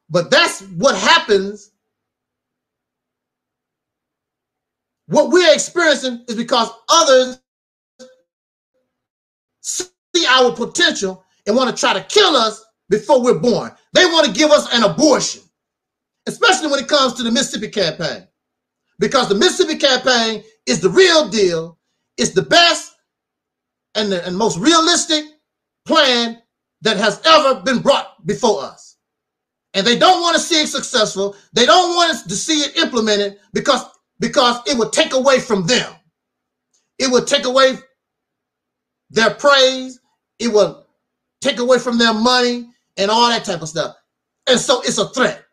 But that's what happens. What we're experiencing is because others see our potential and want to try to kill us before we're born. They want to give us an abortion, especially when it comes to the Mississippi campaign. Because the Mississippi campaign is the real deal. It's the best and the most realistic plan that has ever been brought before us. And they don't want to see it successful. They don't want us to see it implemented because it would take away from them. It would take away their praise. It will take away from their money and all that type of stuff. And so it's a threat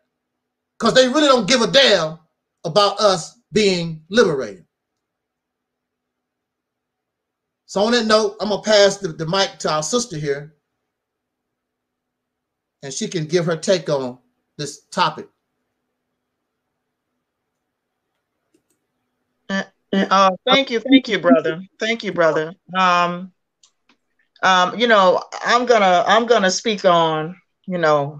because they really don't give a damn about us being liberated. So on that note, I'm going to pass the mic to our sister here, and she can give her take on this topic. Thank you, brother. Thank you, brother. You know, I'm gonna speak on, you know,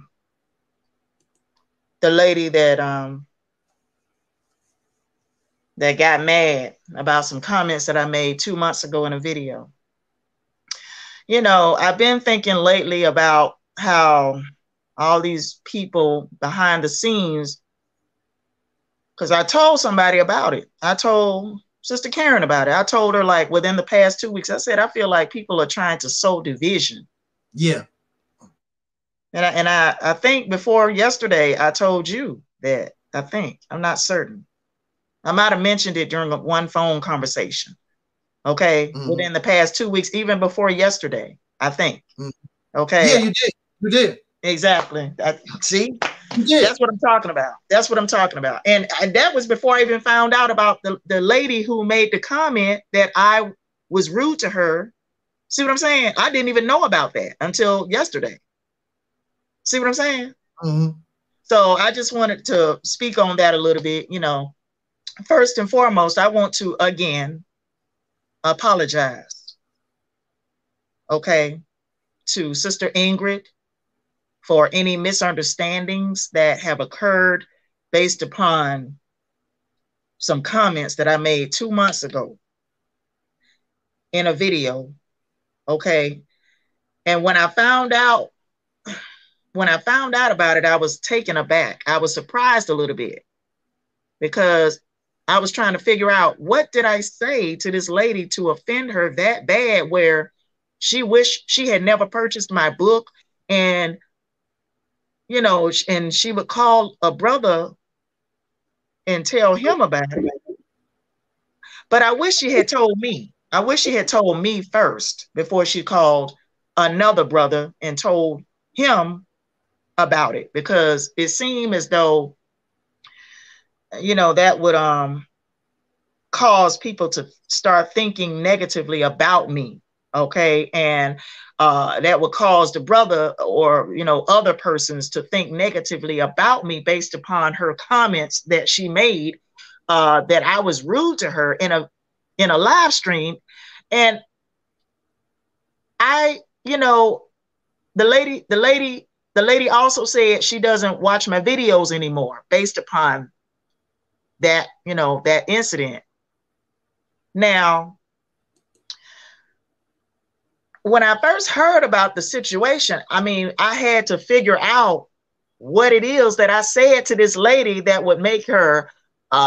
the lady that that got mad about some comments that I made 2 months ago in a video. You know, I've been thinking lately about how all these people behind the scenes, because I told somebody about it. I told Sister Karen about it. I told her, like, within the past 2 weeks, I said, I feel like people are trying to sow division. Yeah. And I think before yesterday, I told you that, I'm not certain. I might have mentioned it during one phone conversation. Okay. Within the past 2 weeks, even before yesterday, I think. Okay. Yeah, you did. You did. Exactly. See? Yeah, that's what I'm talking about. That's what I'm talking about. And that was before I even found out about the lady who made the comment that I was rude to her. See what I'm saying? I didn't even know about that until yesterday. See what I'm saying? So I just wanted to speak on that a little bit. You know, first and foremost, I want to again apologize, okay, to Sister Ingrid for any misunderstandings that have occurred based upon some comments that I made 2 months ago in a video, okay? And when I found out about it, I was taken aback. I was surprised a little bit because I was trying to figure out, what did I say to this lady to offend her that bad where she wished she had never purchased my book, and you know, and she would call a brother and tell him about it. But I wish she had told me. I wish she had told me first before she called another brother and told him about it, because it seemed as though, you know, that would cause people to start thinking negatively about me. Okay. And that would cause the brother or, you know, other persons to think negatively about me based upon her comments that she made, that I was rude to her in a live stream. And I, you know, the lady also said she doesn't watch my videos anymore based upon that, you know, that incident. Now, when I first heard about the situation, I mean, I had to figure out what it is that I said to this lady that would make her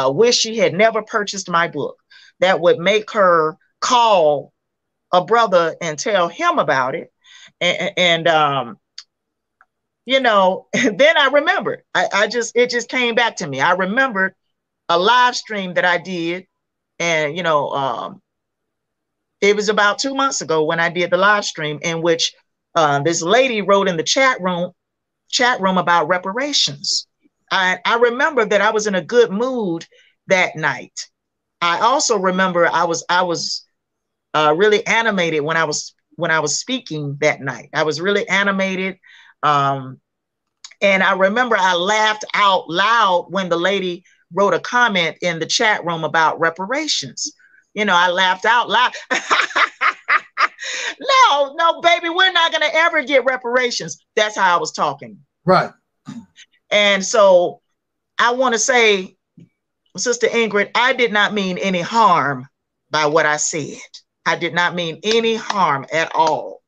wish she had never purchased my book, that would make her call a brother and tell him about it. And you know, then I remembered, it just came back to me. I remembered a live stream that I did, and, you know, it was about 2 months ago when I did the live stream in which this lady wrote in the chat room about reparations. I remember that I was in a good mood that night. I also remember I was really animated when I was speaking that night. I was really animated. And I remember I laughed out loud when the lady wrote a comment in the chat room about reparations. You know, I laughed out loud. No, baby, we're not going to ever get reparations. That's how I was talking. Right. And so I want to say, Sister Ingrid, I did not mean any harm by what I said. I did not mean any harm at all.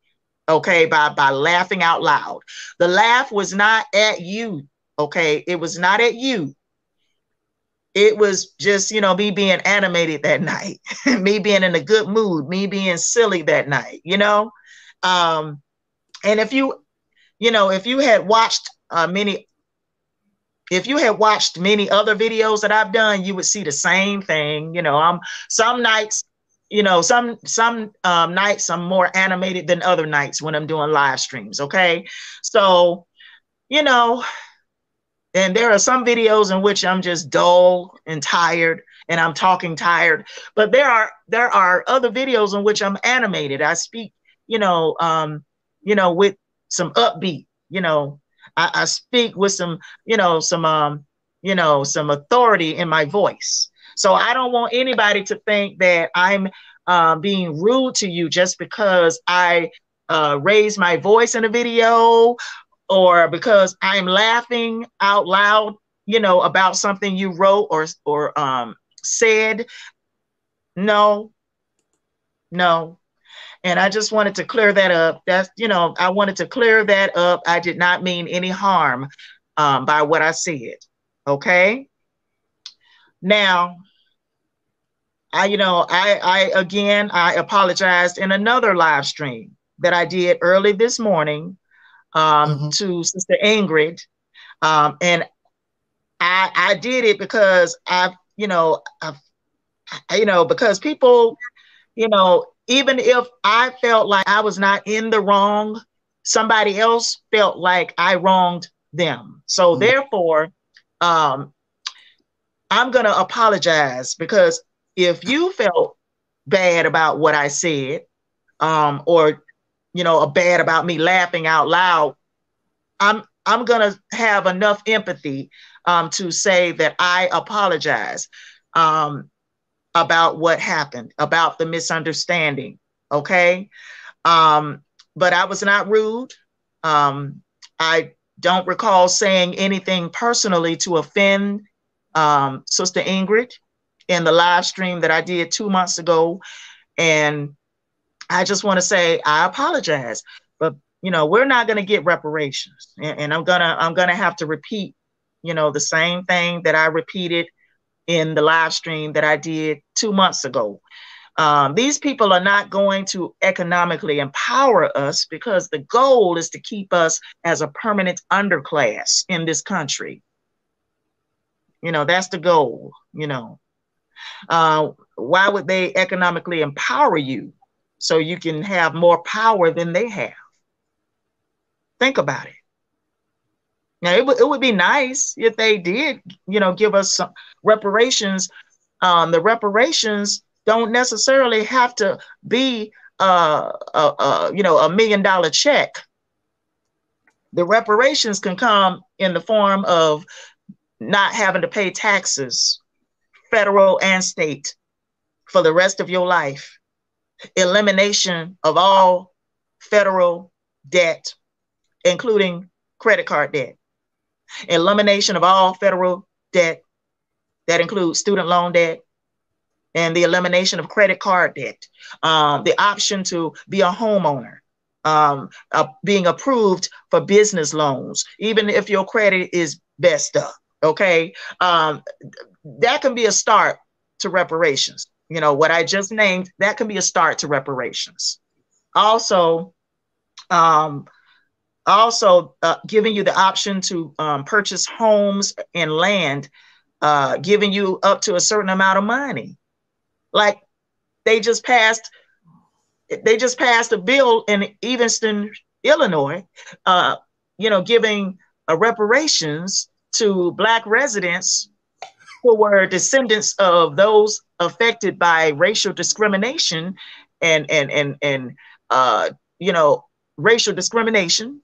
Okay, by laughing out loud. The laugh was not at you. Okay, it was not at you. It was just, you know, me being animated that night, me being in a good mood, me being silly that night, you know. And if you had watched many other videos that I've done, you would see the same thing. You know, some nights, you know, some nights I'm more animated than other nights when I'm doing live streams. Okay, so, you know. And there are some videos in which I'm just dull and tired and I'm talking tired. But there are other videos in which I'm animated. I speak, with some upbeat, I speak with some authority in my voice. So I don't want anybody to think that I'm being rude to you just because I raise my voice in a video, or because I'm laughing out loud, about something you wrote or said. No. And I just wanted to clear that up. I wanted to clear that up. I did not mean any harm by what I said. Okay. Now, I apologized in another live stream that I did early this morning to Sister Ingrid. And I did it because because people, even if I felt like I was not in the wrong, somebody else felt like I wronged them. So therefore, I'm going to apologize, because if you felt bad about what I said, or bad about me laughing out loud, I'm going to have enough empathy to say that I apologize about what happened, about the misunderstanding. Okay. But I was not rude. I don't recall saying anything personally to offend Sister Ingrid in the live stream that I did 2 months ago. And I just want to say I apologize, but we're not going to get reparations, and I'm gonna have to repeat, the same thing that I repeated in the live stream that I did 2 months ago. These people are not going to economically empower us, because the goal is to keep us as a permanent underclass in this country. That's the goal. Why would they economically empower you so you can have more power than they have? Think about it. Now, it would be nice if they did, give us some reparations. The reparations don't necessarily have to be, $1 million check. The reparations can come in the form of not having to pay taxes, federal and state, for the rest of your life. Elimination of all federal debt, including credit card debt. Elimination of all federal debt that includes student loan debt, and the elimination of credit card debt. The option to be a homeowner, being approved for business loans, even if your credit is messed up. Okay. That can be a start to reparations. What I just named, that can be a start to reparations. Also, giving you the option to purchase homes and land, giving you up to a certain amount of money. Like they just passed a bill in Evanston, Illinois, giving reparations to Black residents who were descendants of those affected by racial discrimination and racial discrimination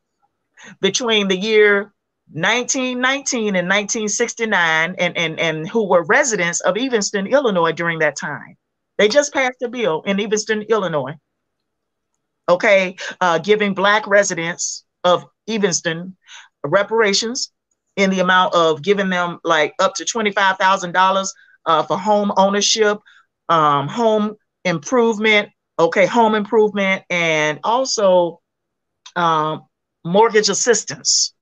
between the year 1919 and 1969 and who were residents of Evanston, Illinois during that time. They just passed a bill in Evanston, Illinois, okay, giving Black residents of Evanston reparations in the amount of giving them like up to $25,000 for home ownership, home improvement, okay, home improvement, and also mortgage assistance.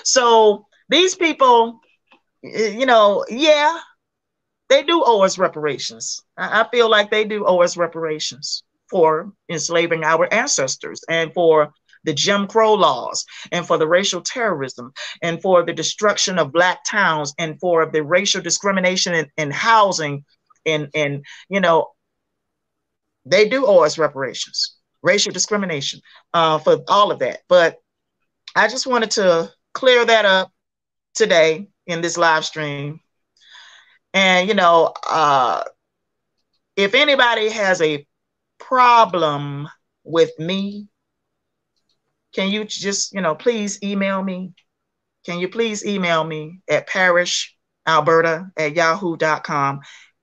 So these people, you know, yeah, they do owe us reparations. I feel like they do owe us reparations for enslaving our ancestors and for the Jim Crow laws and for the racial terrorism and for the destruction of Black towns and for the racial discrimination in housing and, you know, they do owe us reparations, racial discrimination for all of that. But I just wanted to clear that up today in this live stream. And, you know, if anybody has a problem with me, can you just, you know, please email me? Can you please email me at parishalberta@yahoo.com?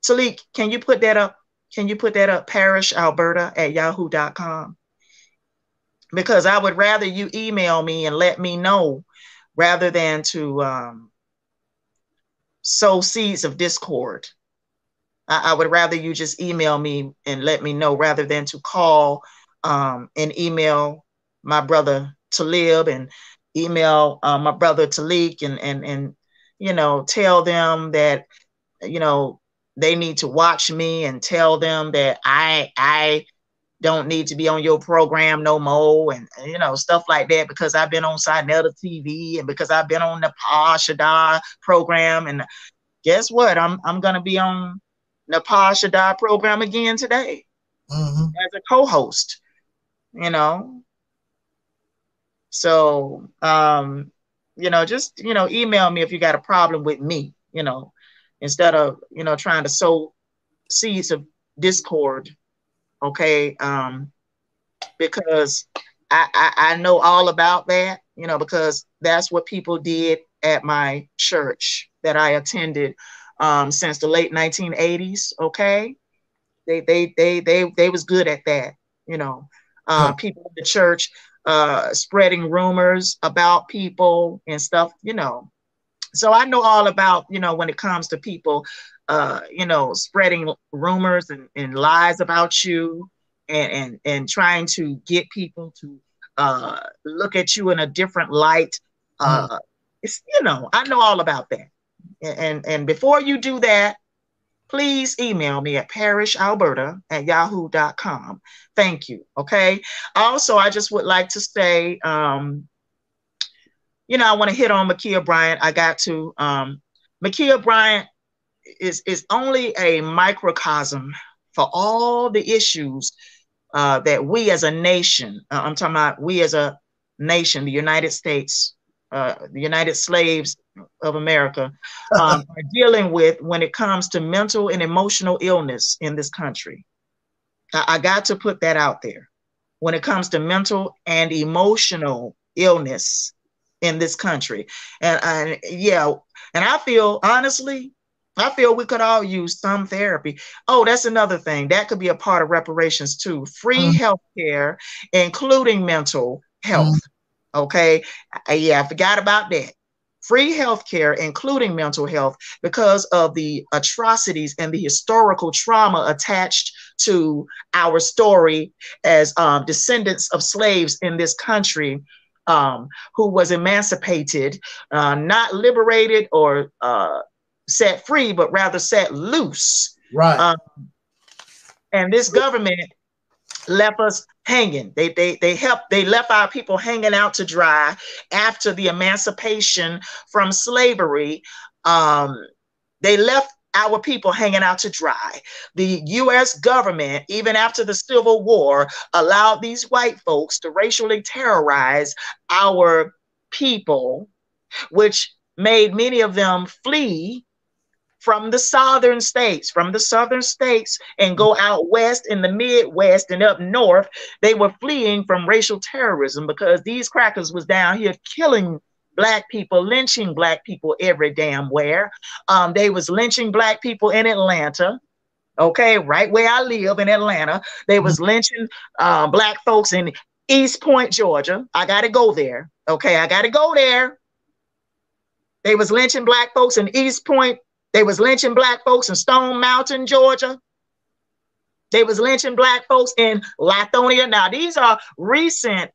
Taalik, can you put that up? Can you put that up? parishalberta@yahoo.com? Because I would rather you email me and let me know rather than to sow seeds of discord. I would rather you just email me and let me know rather than to call and email my brother Talib and email my brother Taalik and you know, tell them that, you know, they need to watch me and tell them that I don't need to be on your program no more, and you know, stuff like that, because I've been on Sinetta TV and because I've been on the Shadar program. And guess what? I'm gonna be on the Shadar program again today as a co-host, you know. So you know, just, you know, email me if you got a problem with me, you know, instead of, you know, trying to sow seeds of discord. Okay, because I know all about that, you know, because that's what people did at my church that I attended since the late 1980s. Okay, they was good at that, you know. People in the church spreading rumors about people and stuff, you know. So I know all about, you know, when it comes to people you know, spreading rumors and lies about you and trying to get people to look at you in a different light. It's, you know, I know all about that. And before you do that, please email me at parishalberta@yahoo.com. Thank you. Okay. Also, I just would like to say, you know, I want to hit on Micah Bryant. I got to. Micah Bryant is only a microcosm for all the issues that we as a nation, I'm talking about we as a nation, the United States, the United Slaves of America, are dealing with when it comes to mental and emotional illness in this country. I got to put that out there. When it comes to mental and emotional illness in this country. And yeah, and I feel, honestly, I feel we could all use some therapy. Oh, that's another thing. That could be a part of reparations too. Free healthcare, including mental health. Okay. Yeah, I forgot about that. Free healthcare, including mental health, because of the atrocities and the historical trauma attached to our story as descendants of slaves in this country, who was emancipated, not liberated or set free, but rather set loose. Right. And this government left us hanging. They left our people hanging out to dry after the emancipation from slavery. They left our people hanging out to dry. The U.S. government, even after the Civil War, allowed these white folks to racially terrorize our people, which made many of them flee from the southern states, and go out west in the Midwest and up north. They were fleeing from racial terrorism because these crackers was down here killing black people, lynching black people every damn where. They was lynching black people in Atlanta. Okay, right where I live in Atlanta. They was lynching black folks in East Point, Georgia. I got to go there. Okay, I got to go there. They was lynching black folks in East Point. They was lynching black folks in Stone Mountain, Georgia. They was lynching black folks in Lithonia. Now, these are recent,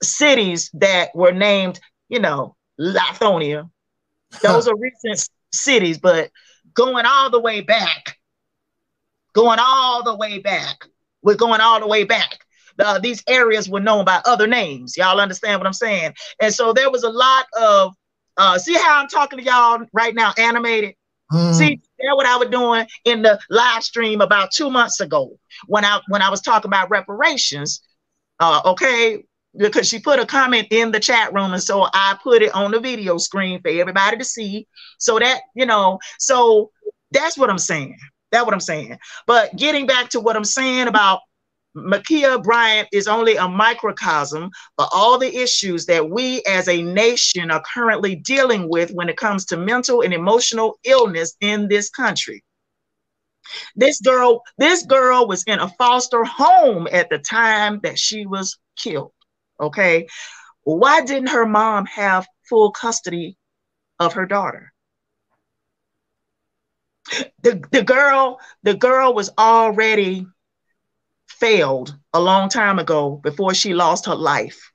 cities that were named, Lithonia. Those are recent cities, but going all the way back. These areas were known by other names. Y'all understand what I'm saying? And so there was a lot of, see how I'm talking to y'all right now, animated? See, that's what I was doing in the live stream about 2 months ago when I was talking about reparations. Okay, because she put a comment in the chat room, and so I put it on the video screen for everybody to see. So that, so that's what I'm saying. That's what I'm saying. But getting back to what I'm saying about Micah Bryant is only a microcosm for all the issues that we as a nation are currently dealing with when it comes to mental and emotional illness in this country. This girl was in a foster home at the time that she was killed. Okay. Why didn't her mom have full custody of her daughter? The girl was already failed a long time ago before she lost her life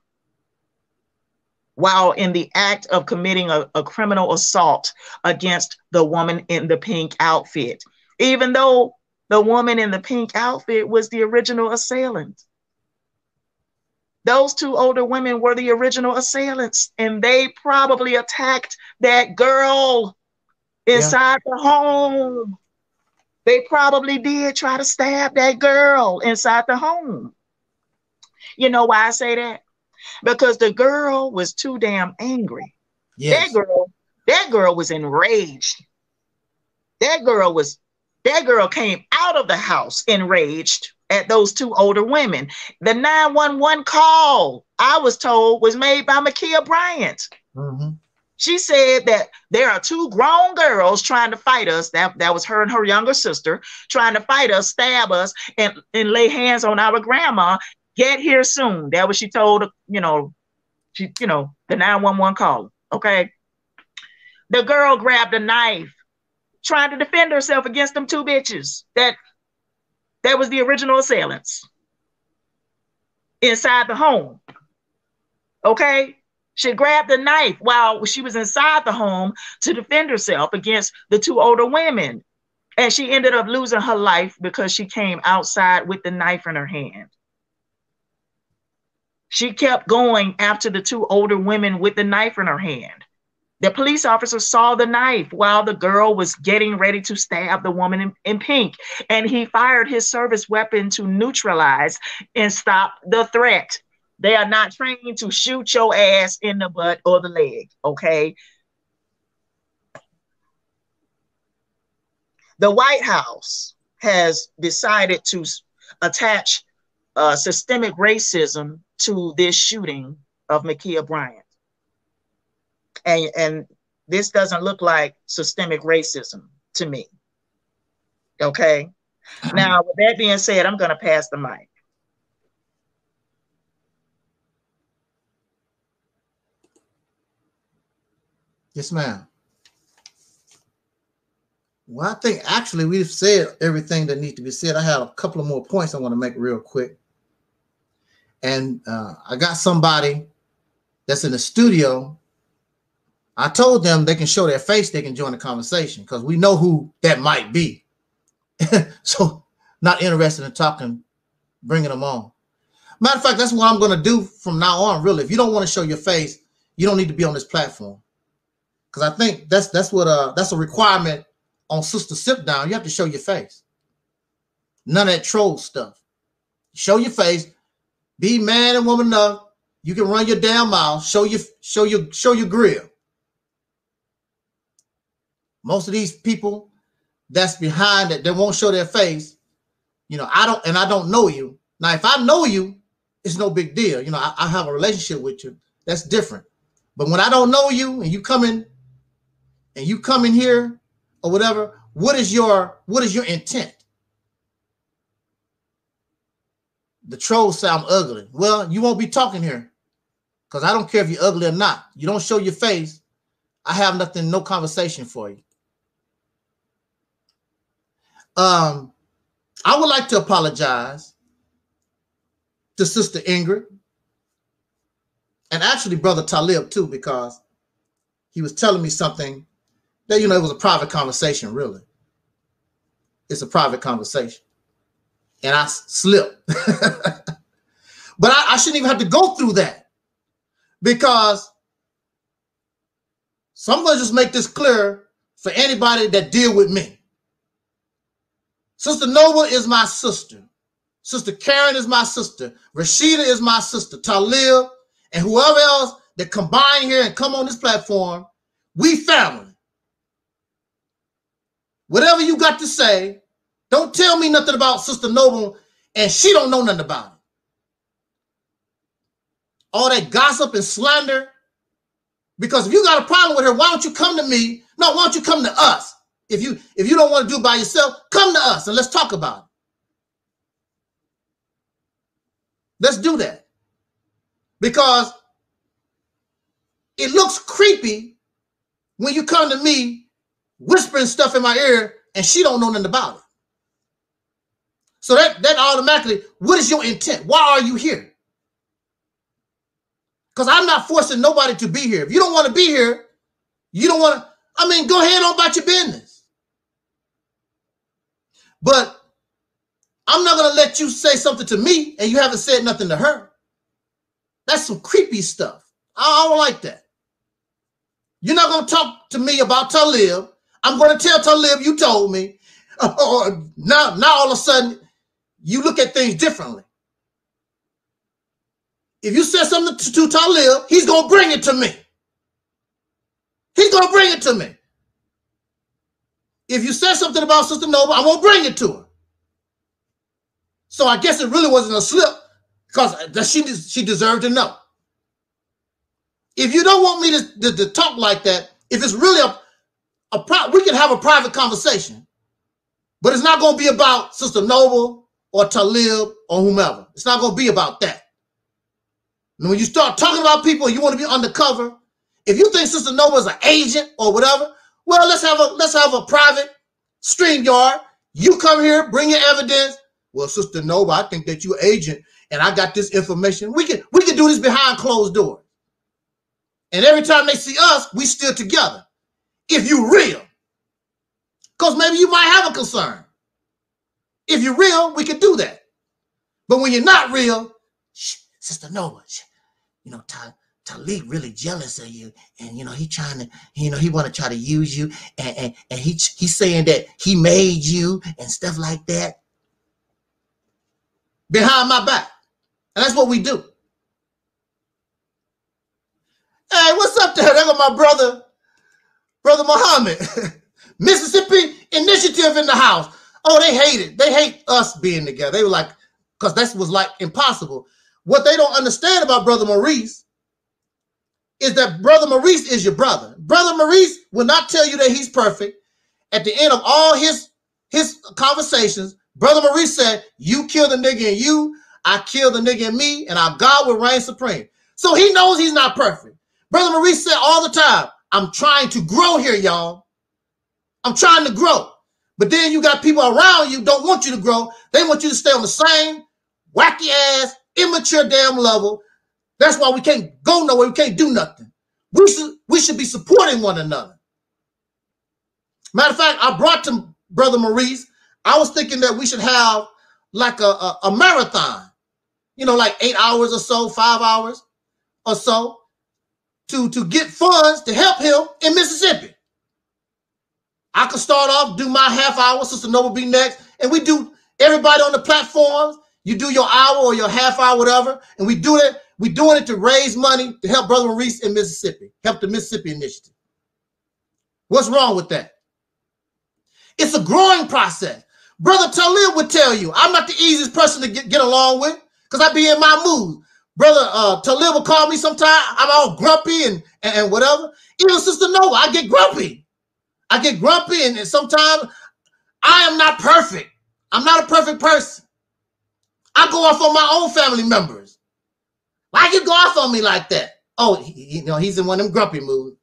while in the act of committing a criminal assault against the woman in the pink outfit, even though the woman in the pink outfit was the original assailant. Those two older women were the original assailants, and they probably attacked that girl inside the home. They probably did try to stab that girl inside the home. You know why I say that? Because the girl was too damn angry. Yes. That girl was enraged. That girl came out of the house enraged at those two older women. The 911 call, I was told, was made by Micah Bryant. She said that there are two grown girls trying to fight us. That was her and her younger sister trying to fight us, stab us, and lay hands on our grandma. Get here soon. That was she told, the 911 caller. Okay. The girl grabbed a knife, trying to defend herself against them two bitches. That was the original assailants inside the home. Okay. She grabbed a knife while she was inside the home to defend herself against the two older women. And she ended up losing her life because she came outside with the knife in her hand. She kept going after the two older women with the knife in her hand. The police officer saw the knife while the girl was getting ready to stab the woman in pink. And he fired his service weapon to neutralize and stop the threat. They are not trained to shoot your ass in the butt or the leg, okay? The White House has decided to attach systemic racism to this shooting of Micah Bryant. And this doesn't look like systemic racism to me, okay? Now, with that being said, I'm going to pass the mic. Yes, ma'am. Well, I think actually we've said everything that needs to be said. I have a couple of more points I want to make real quick. And I got somebody that's in the studio. I told them they can show their face, they can join the conversation because we know who that might be. So not interested in talking, bringing them on. Matter of fact, that's what I'm going to do from now on, really. If you don't want to show your face, you don't need to be on this platform. Because I think that's a requirement on Sister Sit Down. You have to show your face. None of that troll stuff. Show your face. Be man and woman enough. You can run your damn mouth. Show your grill. Most of these people that's behind it, they won't show their face. I don't know you. Now, if I know you, it's no big deal. I have a relationship with you. That's different. But when I don't know you and you come in here or whatever, what is your intent? The trolls sound ugly. Well, you won't be talking here because I don't care if you're ugly or not. You don't show your face. I have nothing, no conversation for you. I would like to apologize to Sister Ingrid and actually Brother Taalik too, because he was telling me something that, it was a private conversation, really. It's a private conversation. And I slipped. But I shouldn't even have to go through that, because so I'm going to just make this clear for anybody that deal with me. Sister Noble is my sister. Sister Karen is my sister. Rashida is my sister. Talib and whoever else that combine here and come on this platform, we family. Whatever you got to say, don't tell me nothing about Sister Noble and she don't know nothing about it. All that gossip and slander. Because if you got a problem with her, why don't you come to me? No, why don't you come to us? If you don't want to do it by yourself, come to us and let's talk about it. Let's do that. Because it looks creepy when you come to me whispering stuff in my ear and she don't know nothing about it. So that automatically, what is your intent? Why are you here? Because I'm not forcing nobody to be here. If you don't want to be here, you don't want to, go ahead on about your business. But I'm not going to let you say something to me and you haven't said nothing to her. That's some creepy stuff. I don't like that. You're not going to talk to me about Talib. I'm going to tell Talib you told me. Now all of a sudden, you look at things differently. If you said something to Talib, he's going to bring it to me. He's going to bring it to me. If you said something about Sister Noble, I won't bring it to her. So I guess it really wasn't a slip, because she deserved to know. If you don't want me to talk like that, if it's really we can have a private conversation, but it's not going to be about Sister Noble or Talib or whomever. It's not going to be about that. And when you start talking about people and you want to be undercover, if you think Sister Noble is an agent or whatever, well, let's have a private StreamYard. You come here, bring your evidence. Well, Sister Noble, I think that you're agent, and I got this information. We can do this behind closed doors. And every time they see us, we still together. If you real. Because maybe you might have a concern. If you're real, we can do that. But when you're not real, Sister Noble, Taalik really jealous of you, and he trying to, he want to try to use you, and he's saying that he made you and stuff like that behind my back, and that's what we do. Hey, what's up there? There go my brother Muhammad. Mississippi Initiative in the house. Oh, they hate it. They hate us being together. They were like, because that was like impossible. What they don't understand about Brother Maurice is that Brother Maurice is your brother. Brother Maurice will not tell you that he's perfect. At the end of all his conversations, Brother Maurice said, you kill the nigga in you, I kill the nigga in me, and our God will reign supreme. So he knows he's not perfect. Brother Maurice said all the time, I'm trying to grow here, y'all. I'm trying to grow. But then you got people around you don't want you to grow. They want you to stay on the same wacky ass, immature damn level. That's why we can't go nowhere. We can't do nothing. We should be supporting one another. Matter of fact, I brought to Brother Maurice, I was thinking that we should have like a marathon, like 8 hours or so, 5 hours or so, to get funds to help him in Mississippi. I could start off, do my half hour, Sister Noble be next, and we do everybody on the platforms. You do your hour or your half hour, whatever, and we do it. We're doing it to raise money to help Brother Maurice in Mississippi, help the Mississippi Initiative. What's wrong with that? It's a growing process. Brother Taalik would tell you, I'm not the easiest person to get along with because I be in my mood. Brother Talib will call me sometime. I'm all grumpy and whatever. Even Sister Nova, I get grumpy. I get grumpy, and sometimes I am not perfect. I'm not a perfect person. I go off on my own family members. Why you go off on me like that? Oh, he's in one of them grumpy moods.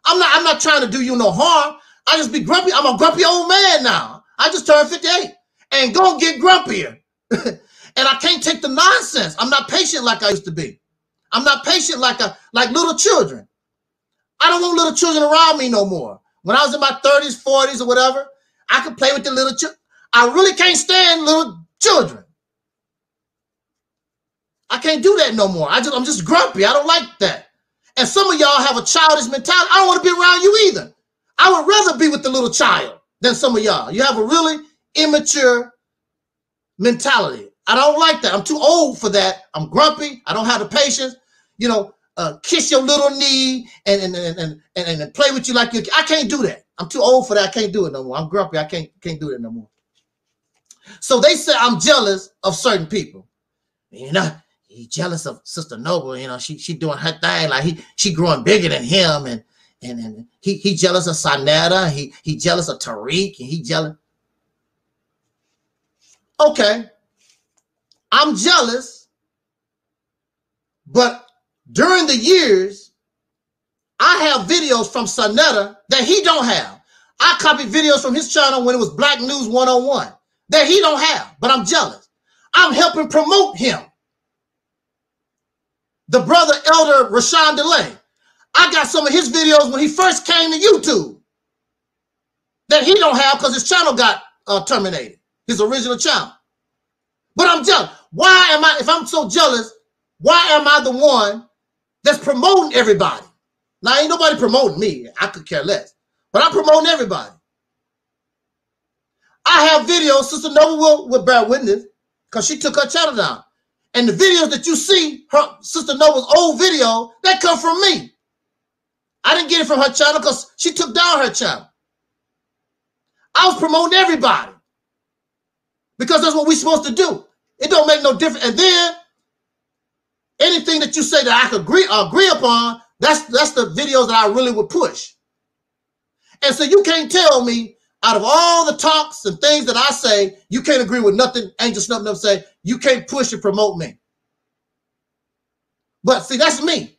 I'm not trying to do you no harm. I just be grumpy. I'm a grumpy old man now. I just turned 58 and gonna get grumpier. And I can't take the nonsense. I'm not patient like I used to be. I'm not patient like little children. I don't want little children around me no more. When I was in my 30s, 40s, or whatever, I could play with the little children. I really can't stand little children. I can't do that no more. I'm just grumpy. I don't like that. And some of y'all have a childish mentality. I don't want to be around you either. I would rather be with the little child than some of y'all. You have a really immature mentality. I don't like that. I'm too old for that. I'm grumpy. I don't have the patience. Kiss your little knee and play with you like you. I can't do that. I'm too old for that. I can't do it no more. I'm grumpy. I can't do it no more. So they say I'm jealous of certain people. He's jealous of Sister Noble. She doing her thing. Like she growing bigger than him, and he jealous of Sanetta. He jealous of Taalik, and he jealous. Okay, I'm jealous, but during the years, I have videos from Sanetta that he don't have. I copied videos from his channel when it was Black News 101 that he don't have, but I'm jealous. I'm helping promote him. The brother Elder Rashawn DeLay. I got some of his videos when he first came to YouTube that he don't have because his channel got terminated, his original channel. But I'm jealous. Why am I, if I'm so jealous, why am I the one that's promoting everybody? Now, ain't nobody promoting me. I could care less. But I'm promoting everybody. I have videos, Sister Nova will bear witness, because she took her channel down. And the videos that you see, her Sister Nova's old video, that come from me. I didn't get it from her channel because she took down her channel. I was promoting everybody because that's what we're supposed to do. It don't make no difference. And then anything that you say that I could agree upon, that's the videos that I really would push. And so you can't tell me out of all the talks and things that I say, you can't agree with nothing Angelsnup and them say. You can't push and promote me. But see, that's me.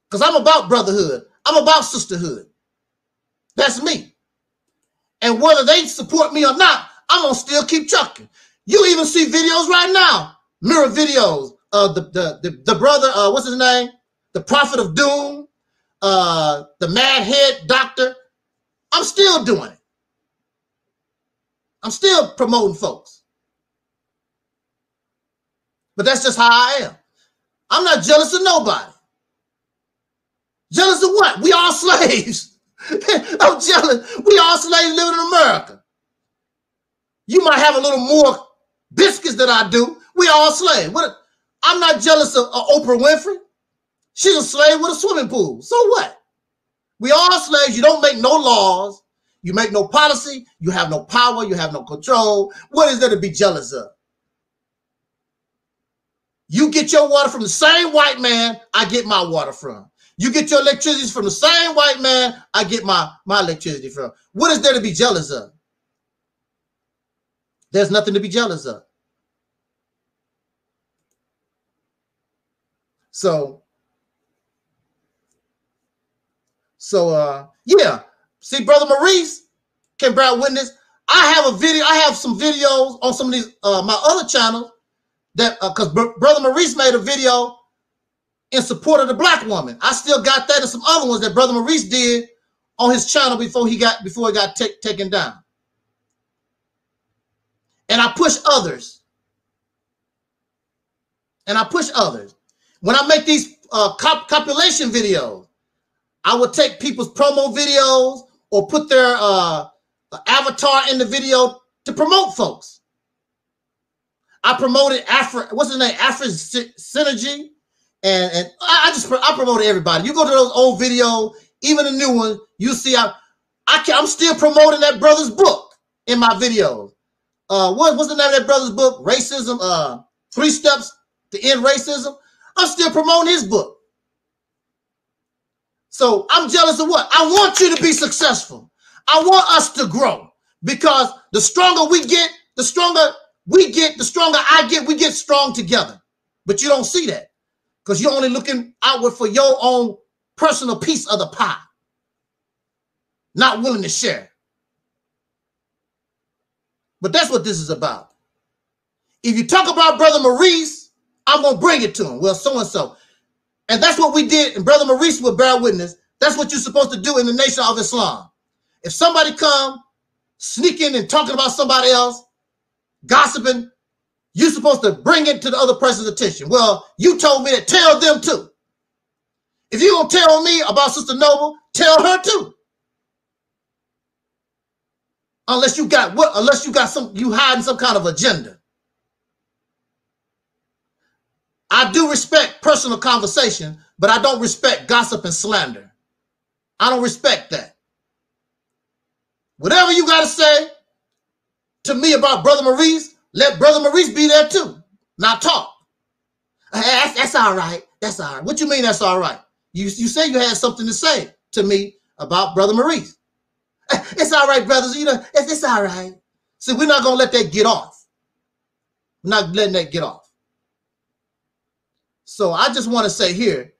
Because I'm about brotherhood. I'm about sisterhood. That's me. And whether they support me or not, I'm going to still keep trucking. You even see videos right now, mirror videos of the brother, what's his name? The Prophet of Doom, the Mad Head Doctor. I'm still doing it. I'm still promoting folks. But that's just how I am. I'm not jealous of nobody. Jealous of what? We all slaves. I'm jealous. We all slaves living in America. You might have a little more biscuits than I do. We all slaves. I'm not jealous of Oprah Winfrey. She's a slave with a swimming pool. So what? We all slaves. You don't make no laws. You make no policy. You have no power. You have no control. What is there to be jealous of? You get your water from the same white man I get my water from. You get your electricity from the same white man I get my electricity from. What is there to be jealous of? There's nothing to be jealous of. So yeah. See, Brother Maurice can bear witness. I have some videos on some of these my other channels that because Brother Maurice made a video in support of the black woman. I still got that and some other ones that Brother Maurice did on his channel before it got taken down. And I push others. When I make these compilation videos, I would take people's promo videos or put their avatar in the video to promote folks. I promoted Synergy, and I promoted everybody. You go to those old videos, even the new ones, you see I'm still promoting that brother's book in my videos. What's the name of that brother's book? Racism, 3 Steps to End Racism. I'm still promoting his book. So I'm jealous of what? I want you to be successful. I want us to grow, because the stronger we get, the stronger we get, the stronger I get, we get strong together. But you don't see that because you're only looking outward for your own personal piece of the pie, not willing to share. But that's what this is about. If you talk about Brother Maurice, I'm going to bring it to him. Well, so-and-so. And that's what we did, and Brother Maurice will bear witness. That's what you're supposed to do in the Nation of Islam. If somebody come sneaking and talking about somebody else, gossiping, you're supposed to bring it to the other person's attention. Well, you told me to tell them too. If you're going to tell me about Sister Noble, tell her too. Unless you got what? Unless you got you hiding some kind of agenda. I do respect personal conversation, but I don't respect gossip and slander. I don't respect that. Whatever you got to say to me about Brother Maurice, let Brother Maurice be there too. Not talk. That's all right. That's all right. What you mean that's all right? You say you had something to say to me about Brother Maurice. It's all right, brothers. You know, it's all right. See, we're not going to let that get off. We're not letting that get off. So I just want to say here,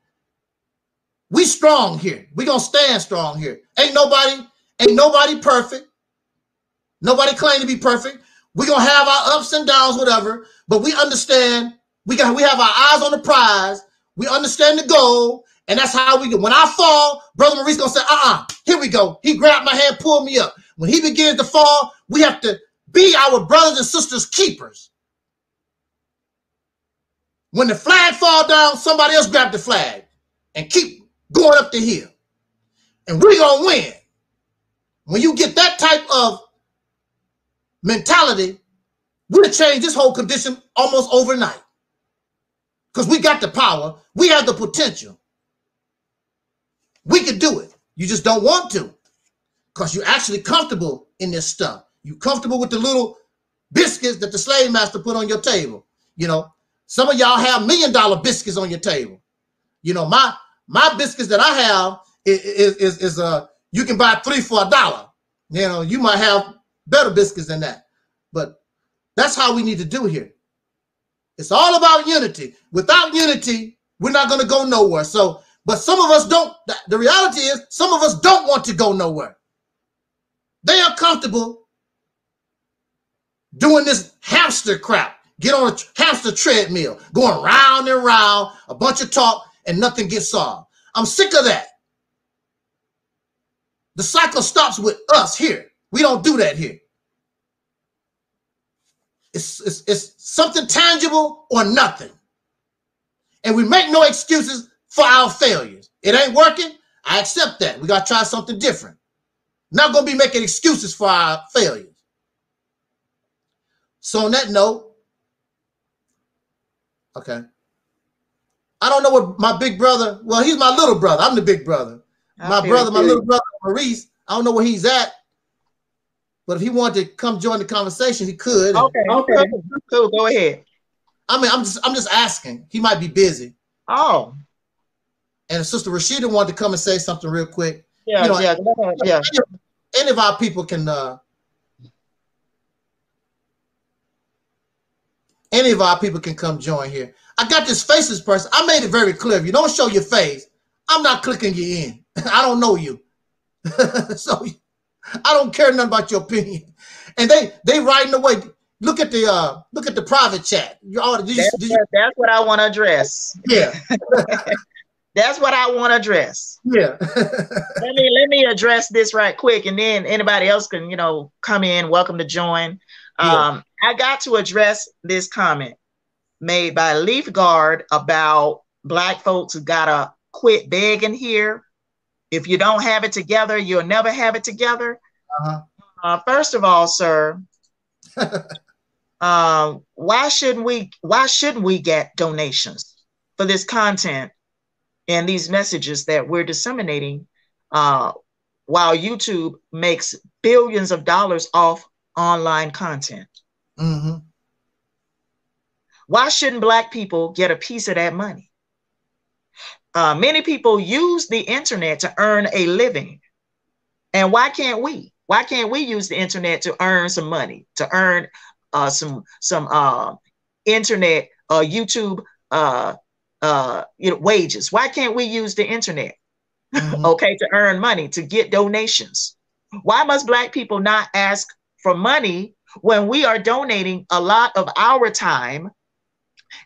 we strong here. We're going to stand strong here. Ain't nobody perfect. Nobody claim to be perfect. We're going to have our ups and downs, whatever, but we understand. We have our eyes on the prize. We understand the goal, and that's how we go. When I fall, Brother Maurice going to say, here we go. He grabbed my hand, pulled me up. When he begins to fall, we have to be our brothers and sisters keepers. When the flag fall down, somebody else grab the flag and keep going up the hill. And we're going to win. When you get that type of mentality, we'll change this whole condition almost overnight. Because we got the power. We have the potential. We can do it. You just don't want to. Because you're actually comfortable in this stuff. You're comfortable with the little biscuits that the slave master put on your table. You know, some of y'all have $1 million biscuits on your table. You know, my biscuits that I have is you can buy 3 for $1. You know, you might have better biscuits than that. But that's how we need to do here. It's all about unity. Without unity, we're not going to go nowhere. So, but some of us don't. The reality is some of us don't want to go nowhere. They are comfortable doing this hamster crap. Get on a hamster treadmill, going round and round, a bunch of talk, and nothing gets solved. I'm sick of that. The cycle stops with us here. We don't do that here. It's something tangible or nothing. And we make no excuses for our failures. It ain't working. I accept that. We got to try something different. Not going to be making excuses for our failures. So on that note, okay. I don't know what my big brother, well, he's my little brother. I'm the big brother. My little brother, Maurice, I don't know where he's at. But if he wanted to come join the conversation, he could. Okay. Cool. Go ahead. I mean, I'm just asking. He might be busy. Oh. And Sister Rashida wanted to come and say something real quick. Yeah, you know, yeah. Any of our people can come join here. I got this faceless person. I made it very clear. If you don't show your face, I'm not clicking you in. I don't know you. So I don't care nothing about your opinion. And they writing away. Look at the private chat. That's what I want to address. Yeah. That's what I want to address. Yeah. let me address this right quick, and then anybody else can, come in. Welcome to join. Yeah. I got to address this comment made by Leaf Guard about Black folks who gotta quit begging here. If you don't have it together, you'll never have it together. First of all, sir, why shouldn't we get donations for this content and these messages that we're disseminating while YouTube makes billions of dollars off online content? Mm-hmm. Why shouldn't Black people get a piece of that money? Many people use the internet to earn a living. And why can't we? Why can't we use the internet to earn some money, to earn some internet YouTube wages? Why can't we use the internet, okay, to earn money, to get donations? Why must Black people not ask for money when we are donating a lot of our time,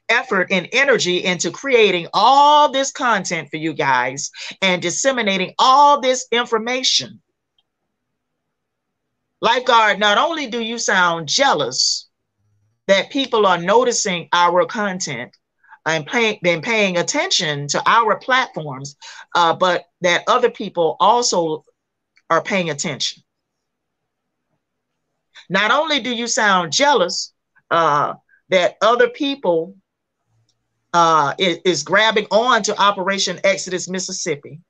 effort, and energy into creating all this content for you guys and disseminating all this information? Lifeguard, not only do you sound jealous that people are noticing our content and been paying attention to our platforms, but that other people also are paying attention. Not only do you sound jealous that other people is grabbing on to Operation Exodus Mississippi,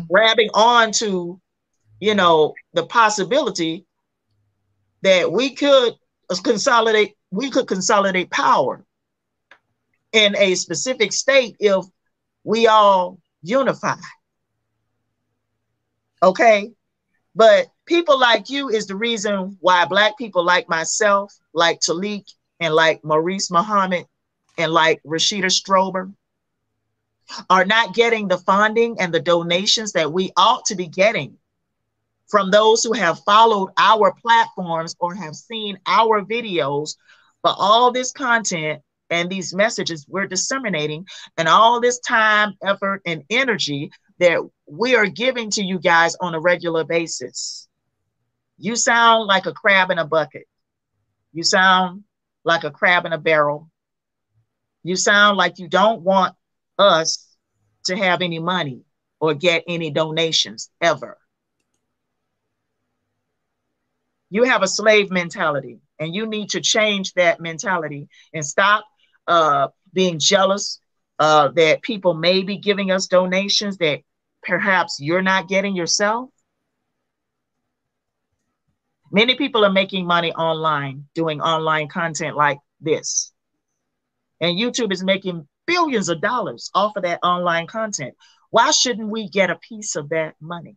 grabbing on to, you know, the possibility that we could consolidate power in a specific state if we all unify. Okay, but people like you is the reason why Black people like myself, like Taalik, and like Maurice Muhammad, and like Rashida Strober are not getting the funding and the donations that we ought to be getting from those who have followed our platforms or have seen our videos. But all this content and these messages we're disseminating, and all this time, effort, and energy that we are giving to you guys on a regular basis. You sound like a crab in a bucket. You sound like a crab in a barrel. You sound like you don't want us to have any money or get any donations ever. You have a slave mentality, and you need to change that mentality and stop being jealous that people may be giving us donations that perhaps you're not getting yourself. Many people are making money online, doing online content like this. And YouTube is making billions of dollars off of that online content. Why shouldn't we get a piece of that money?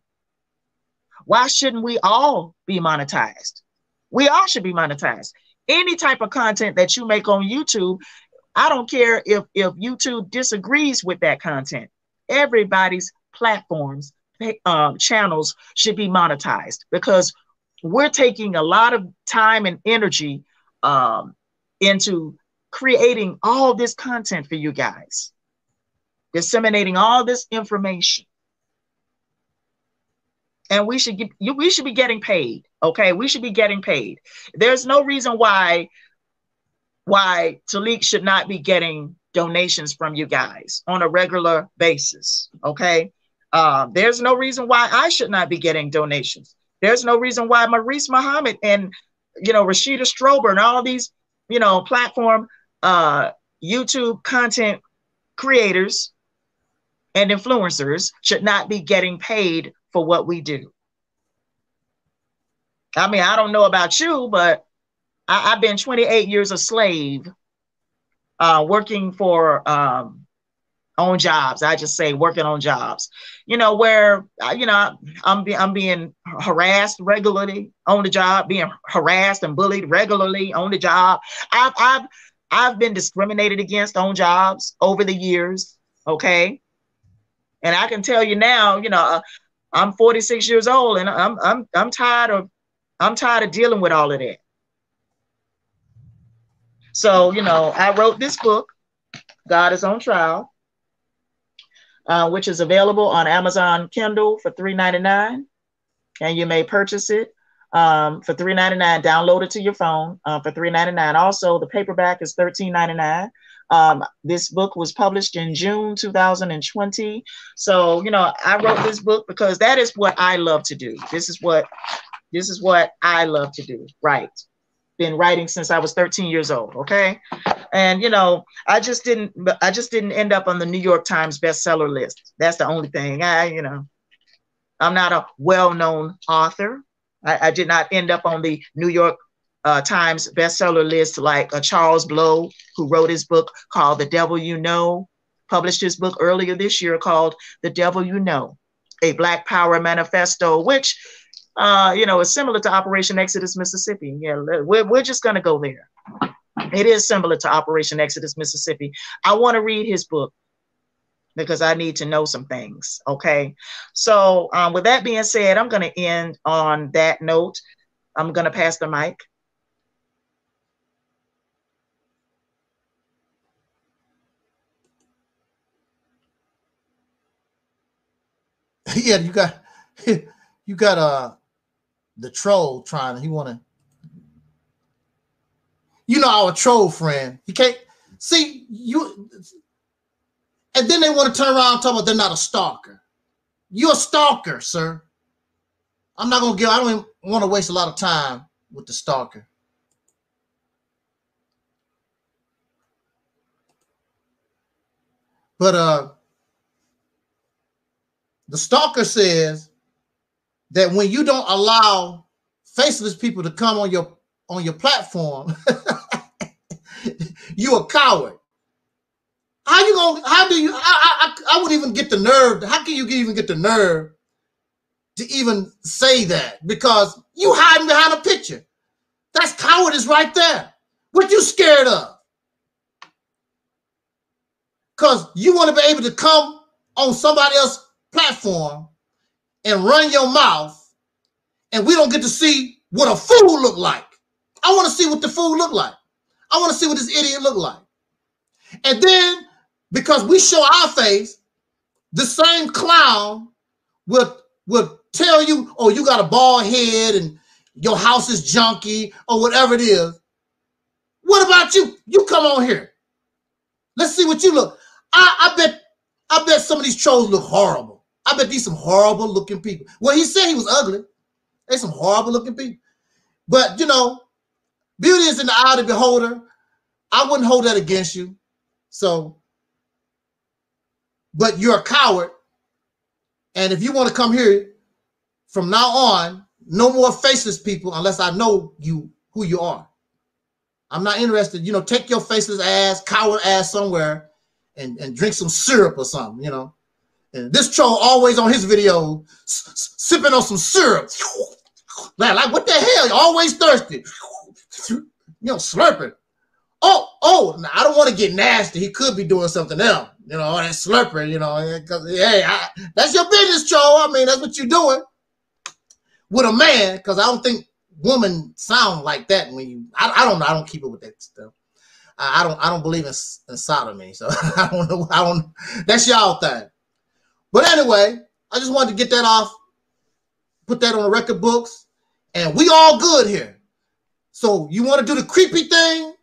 Why shouldn't we all be monetized? We all should be monetized. Any type of content that you make on YouTube, I don't care if YouTube disagrees with that content. Everybody's platforms, channels should be monetized, because we're taking a lot of time and energy into creating all this content for you guys, disseminating all this information. And we should be getting paid. Okay, we should be getting paid. There's no reason why Taalik should not be getting donations from you guys on a regular basis. Okay, there's no reason why I should not be getting donations. There's no reason why Maurice Muhammad and, you know, Rashida Strober and all of these, you know, platform YouTube content creators and influencers should not be getting paid for what we do. I mean, I don't know about you, but I've been 28 years a slave, working for on jobs. I just say working on jobs, you know, where, you know, I'm being harassed regularly on the job, being harassed and bullied regularly on the job. I've been discriminated against on jobs over the years. Okay. And I can tell you now, you know, I'm 46 years old, and I'm tired of dealing with all of that. So, you know, I wrote this book, God is on Trial, which is available on Amazon Kindle for $3.99, and you may purchase it for $3.99. Download it to your phone for $3.99. Also, the paperback is $13.99. This book was published in June 2020. So, you know, I wrote this book because that is what I love to do. This is what I love to do. Right. Been writing since I was 13 years old. Okay. And, you know, I just didn't end up on the New York Times bestseller list. That's the only thing. I'm not a well-known author. I did not end up on the New York Times bestseller list like Charles Blow, who wrote his book called The Devil You Know. published his book earlier this year called The Devil You Know, a Black Power Manifesto, which, is similar to Operation Exodus Mississippi. Yeah, we're just going to go there. It is similar to Operation Exodus Mississippi. I want to read his book because I need to know some things. Okay. So with that being said, I'm going to end on that note. I'm going to pass the mic. Yeah, you got the troll trying. He want to, our troll friend. He can't see you, and then they want to turn around and talk about they're not a stalker. You're a stalker, sir. I don't even want to waste a lot of time with the stalker. But the stalker says that when you don't allow faceless people to come on your platform, you're a coward. I wouldn't even get the nerve. How can you even get the nerve to even say that? Because you hiding behind a picture. That's cowardice right there. What you scared of? Because you want to be able to come on somebody else's platform and run your mouth, and we don't get to see what a fool look like. I want to see what the fool look like. I want to see what this idiot look like. And then, because we show our face, the same clown will tell you, oh, you got a bald head and your house is junky or whatever it is. What about you? You come on here. Let's see what you look. I bet some of these trolls look horrible. I bet these some horrible looking people. Well, he said he was ugly. They some horrible looking people. But, beauty is in the eye of the beholder. I wouldn't hold that against you. So, but you're a coward. And if you want to come here from now on, no more faceless people unless I know who you are. I'm not interested. Take your faceless ass, coward ass somewhere and drink some syrup or something, And this troll always on his video sipping on some syrup. Like what the hell? You're always thirsty. Slurping. Oh, now I don't want to get nasty. He could be doing something else. That slurping, hey, that's your business, troll. I mean, that's what you're doing with a man, because I don't think women sound like that when you, I don't know. I don't keep it with that stuff. I don't believe in sodomy, so I don't know. That's y'all thing. But anyway, I just wanted to get that off, put that on the record books, and we all good here. So you want to do the creepy thing?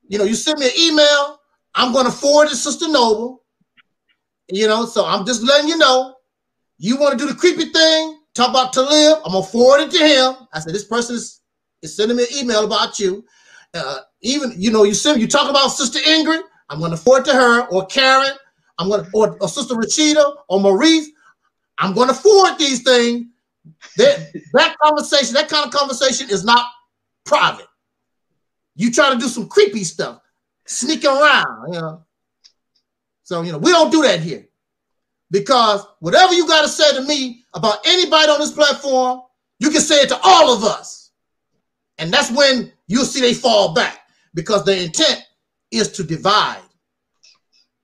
You send me an email. I'm going to forward it to Sister Noble. So I'm just letting you know. You want to do the creepy thing? Talk about Talib. I'm going to forward it to him. I said, this person is sending me an email about you. You talk about Sister Ingrid. I'm going to forward to her, or Karen. Or Sister Rashida or Maurice. I'm going to forward these things. That kind of conversation is not private. You try to do some creepy stuff, sneaking around, So, we don't do that here. Because whatever you got to say to me about anybody on this platform, you can say it to all of us. And that's when you'll see they fall back, because the intent is to divide.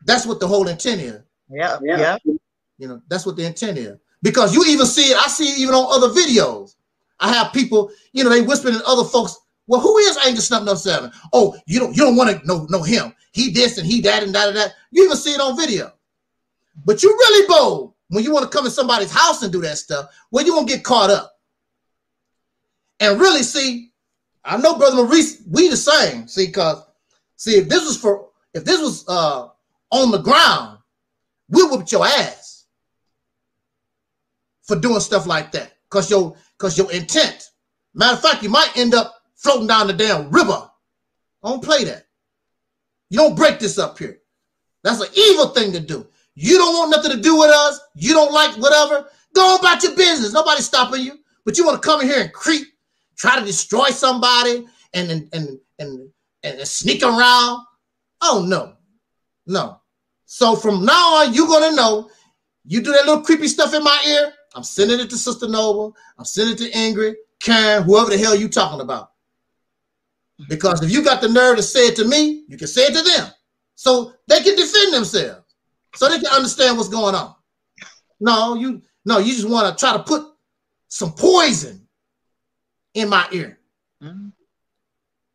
That's what the whole intent is. Yeah. That's what the intent is. Because you even see it, I see it even on other videos. I have people, they whispering to other folks, well, who is Angelsnup No. 7? Oh, you don't want to know him. He this and he that and that. You even see it on video. But you really bold when you want to come in somebody's house and do that stuff. Well, you won't get caught up. And really, see, I know Brother Maurice, we the same. If this was on the ground, we whooped your ass for doing stuff like that. Because your intent. Matter of fact, you might end up floating down the damn river. Don't play that. You don't break this up here. That's an evil thing to do. You don't want nothing to do with us. You don't like whatever. Go about your business. Nobody's stopping you. But you want to come in here and creep, try to destroy somebody and sneak around. Oh, no. So from now on, you're going to know, you do that little creepy stuff in my ear, I'm sending it to Sister Nova, I'm sending it to Ingrid, Karen, whoever the hell you talking about. Because if you got the nerve to say it to me, you can say it to them. So they can defend themselves. So they can understand what's going on. No, you just want to try to put some poison in my ear. Mm-hmm.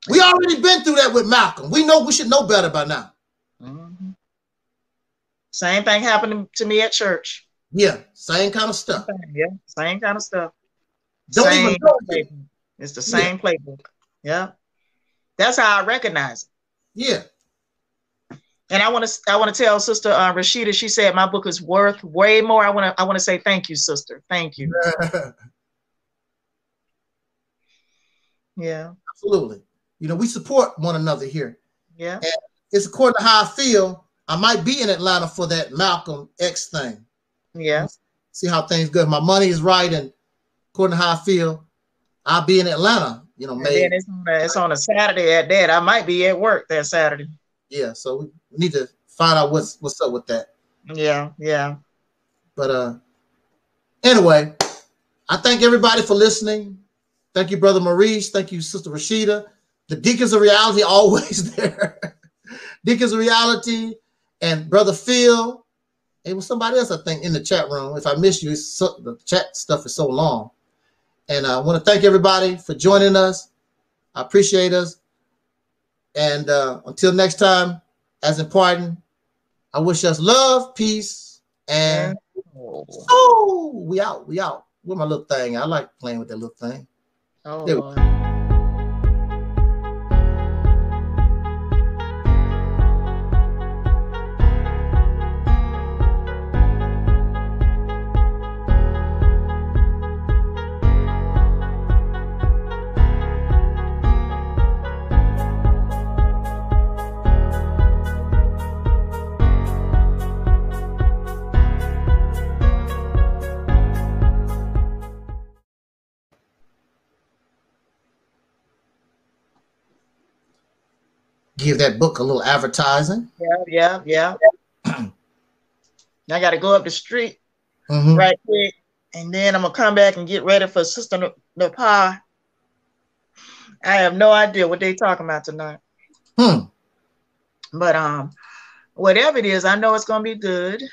We already been through that with Malcolm. We should know better by now. Mm-hmm. Same thing happened to me at church. Yeah, same kind of stuff. Yeah, same kind of stuff. Don't even know it. It's the same playbook. Yeah. That's how I recognize it. Yeah. And I want to tell Sister Rashida, she said my book is worth way more. I want to say thank you, sister. Thank you. Yeah. Absolutely. You know, we support one another here. Yeah. And it's according to how I feel. I might be in Atlanta for that Malcolm X thing. Yeah. See how things go. If my money is right, and according to how I feel, I'll be in Atlanta. You know, maybe it's on a Saturday at that. I might be at work that Saturday. Yeah, so we need to find out what's up with that. Yeah, yeah. But anyway, I thank everybody for listening. Thank you, Brother Maurice. Thank you, Sister Rashida. The Deacons of Reality always there. Deacons of Reality and Brother Phil. It was somebody else, I think, in the chat room. If I missed you, the chat stuff is so long. And I want to thank everybody for joining us. I appreciate us. And until next time, as important, I wish us love, peace, and we out. Where's my little thing? I like playing with that little thing. Oh, there we Lord. go. Give that book a little advertising. Yeah. I got to go up the street right quick, and then I'm gonna come back and get ready for Sister Nepal. I have no idea what they talking about tonight. But whatever it is, I know it's gonna be good.